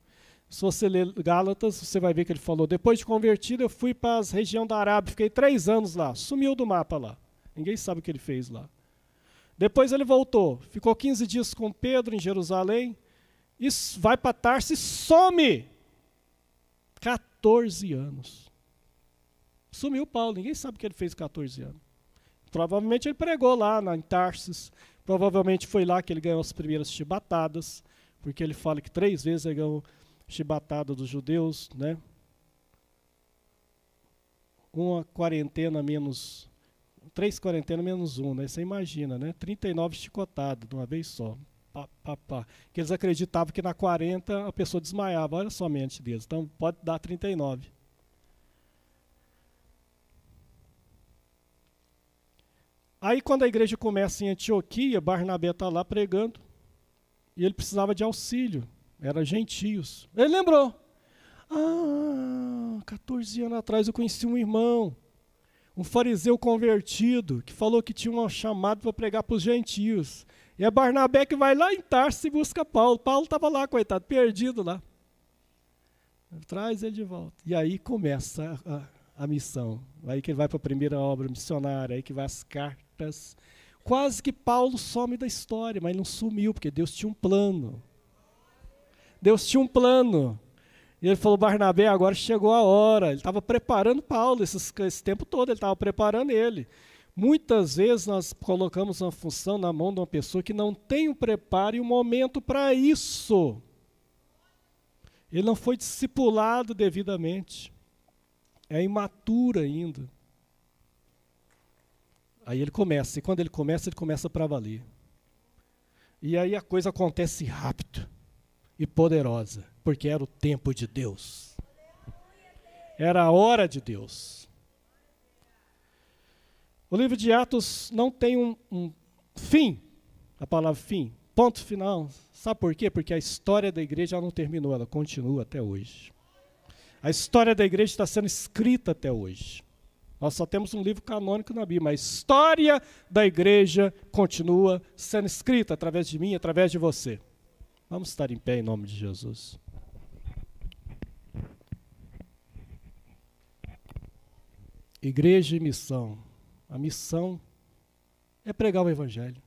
Se você ler Gálatas, você vai ver que ele falou, depois de convertido, eu fui para a região da Arábia, fiquei 3 anos lá, sumiu do mapa lá. Ninguém sabe o que ele fez lá. Depois ele voltou, ficou 15 dias com Pedro em Jerusalém, e vai para Tarso e some. 14 anos. Sumiu Paulo, ninguém sabe o que ele fez com 14 anos. Provavelmente ele pregou lá em Tarsis, provavelmente foi lá que ele ganhou as primeiras chibatadas, porque ele fala que 3 vezes ele ganhou chibatada dos judeus, né? Uma quarentena menos... 3 quarentenas menos 1, né? Você imagina, né? 39 chicotadas de uma vez só. Pá, pá, pá. Que eles acreditavam que na 40 a pessoa desmaiava. Olha só a mente deles. Então pode dar 39. Aí quando a igreja começa em Antioquia, Barnabé está lá pregando. E ele precisava de auxílio. Era gentios. Ele lembrou. 14 anos atrás eu conheci um irmão. Um fariseu convertido, que falou que tinha um chamado para pregar para os gentios. E é Barnabé que vai lá em Tarso e busca Paulo. Paulo estava lá, coitado, perdido lá. Traz ele de volta. E aí começa a missão. Aí que ele vai para a primeira obra missionária, aí que vai as cartas. Quase que Paulo some da história, mas não sumiu, porque Deus tinha um plano. Deus tinha um plano. E ele falou, Barnabé, agora chegou a hora. Ele estava preparando Paulo esse tempo todo, ele estava preparando ele. Muitas vezes nós colocamos uma função na mão de uma pessoa que não tem um preparo e um momento para isso. Ele não foi discipulado devidamente. É imaturo ainda. Aí ele começa, e quando ele começa para valer. E aí a coisa acontece rápido e poderosa, porque era o tempo de Deus. Era a hora de Deus. O livro de Atos não tem um fim, a palavra fim, ponto final. Sabe por quê? Porque a história da igreja não terminou, ela continua até hoje. A história da igreja está sendo escrita até hoje. Nós só temos um livro canônico na Bíblia, mas a história da igreja continua sendo escrita através de mim, através de você. Vamos estar em pé em nome de Jesus. Igreja e missão. A missão é pregar o Evangelho.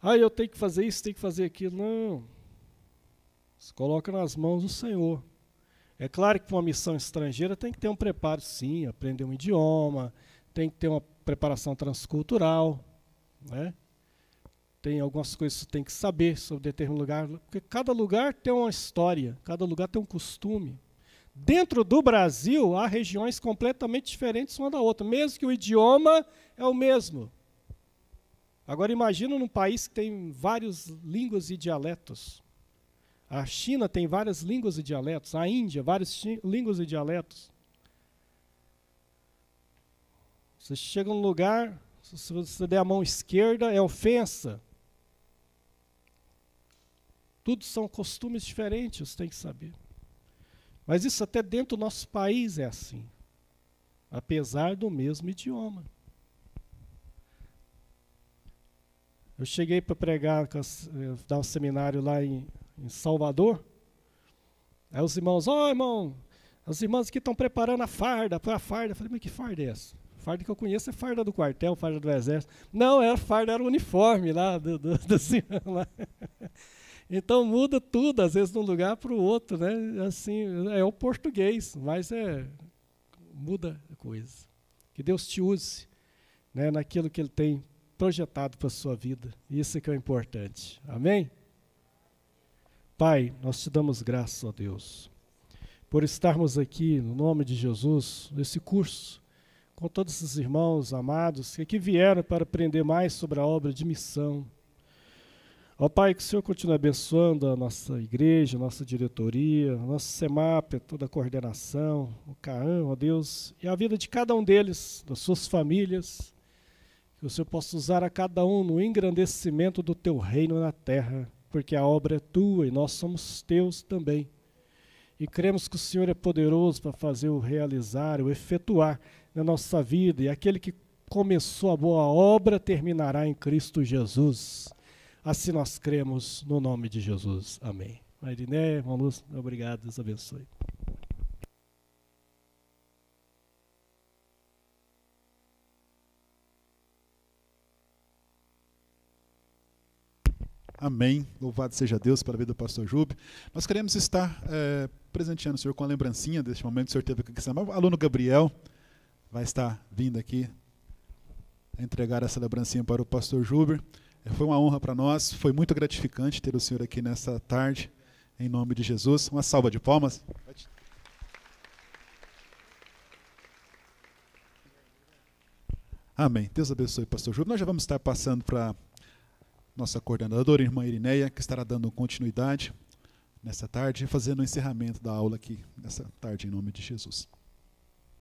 eu tenho que fazer isso, tenho que fazer aquilo. Não. Se coloca nas mãos do Senhor. É claro que para uma missão estrangeira tem que ter um preparo, sim, aprender um idioma, tem que ter uma preparação transcultural, né? Tem algumas coisas que você tem que saber sobre determinado lugar, porque cada lugar tem uma história, cada lugar tem um costume. Dentro do Brasil, há regiões completamente diferentes uma da outra, mesmo que o idioma é o mesmo. Agora imagina num país que tem várias línguas e dialetos. A China tem várias línguas e dialetos, a Índia, várias línguas e dialetos. Você chega num lugar, se você der a mão esquerda, é ofensa. Tudo são costumes diferentes, você tem que saber. Mas isso até dentro do nosso país é assim, apesar do mesmo idioma. Eu cheguei para pregar, dar um seminário lá em Salvador. Aí os irmãos, irmão, as irmãs aqui estão preparando a farda, para a farda. Eu falei, mas que farda é essa? A farda que eu conheço é farda do quartel, farda do exército. Não, era o uniforme lá do senhor lá. Então muda tudo, às vezes de um lugar para o outro, né? Assim, é o português, mas muda a coisa. Que Deus te use, né, naquilo que Ele tem projetado para a sua vida. Isso é que é o importante. Amém? Pai, nós te damos graças, ó Deus, por estarmos aqui, no nome de Jesus, nesse curso, com todos esses irmãos amados que aqui vieram para aprender mais sobre a obra de missão. Ó Pai, que o Senhor continue abençoando a nossa igreja, a nossa diretoria, a nossa CEMAP, toda a coordenação, o CAAN, ó Deus, e a vida de cada um deles, das suas famílias, que o Senhor possa usar a cada um no engrandecimento do Teu reino na terra, porque a obra é Tua e nós somos Teus também. E cremos que o Senhor é poderoso para fazer o realizar, o efetuar na nossa vida, e aquele que começou a boa obra terminará em Cristo Jesus. Assim nós cremos no nome de Jesus. Amém. Mariné, irmão Lúcio, obrigado, Deus abençoe. Amém. Louvado seja Deus pela vida do pastor Júbio. Nós queremos estar presenteando o senhor com a lembrancinha deste momento que o senhor teve aqui. O aluno Gabriel vai estar vindo aqui entregar essa lembrancinha para o pastor Júbio. Foi uma honra para nós, foi muito gratificante ter o senhor aqui nessa tarde, em nome de Jesus. Uma salva de palmas. Amém. Deus abençoe o pastor Júbio. Nós já vamos estar passando para nossa coordenadora, irmã Irineia, que estará dando continuidade nessa tarde e fazendo o encerramento da aula aqui nessa tarde, em nome de Jesus.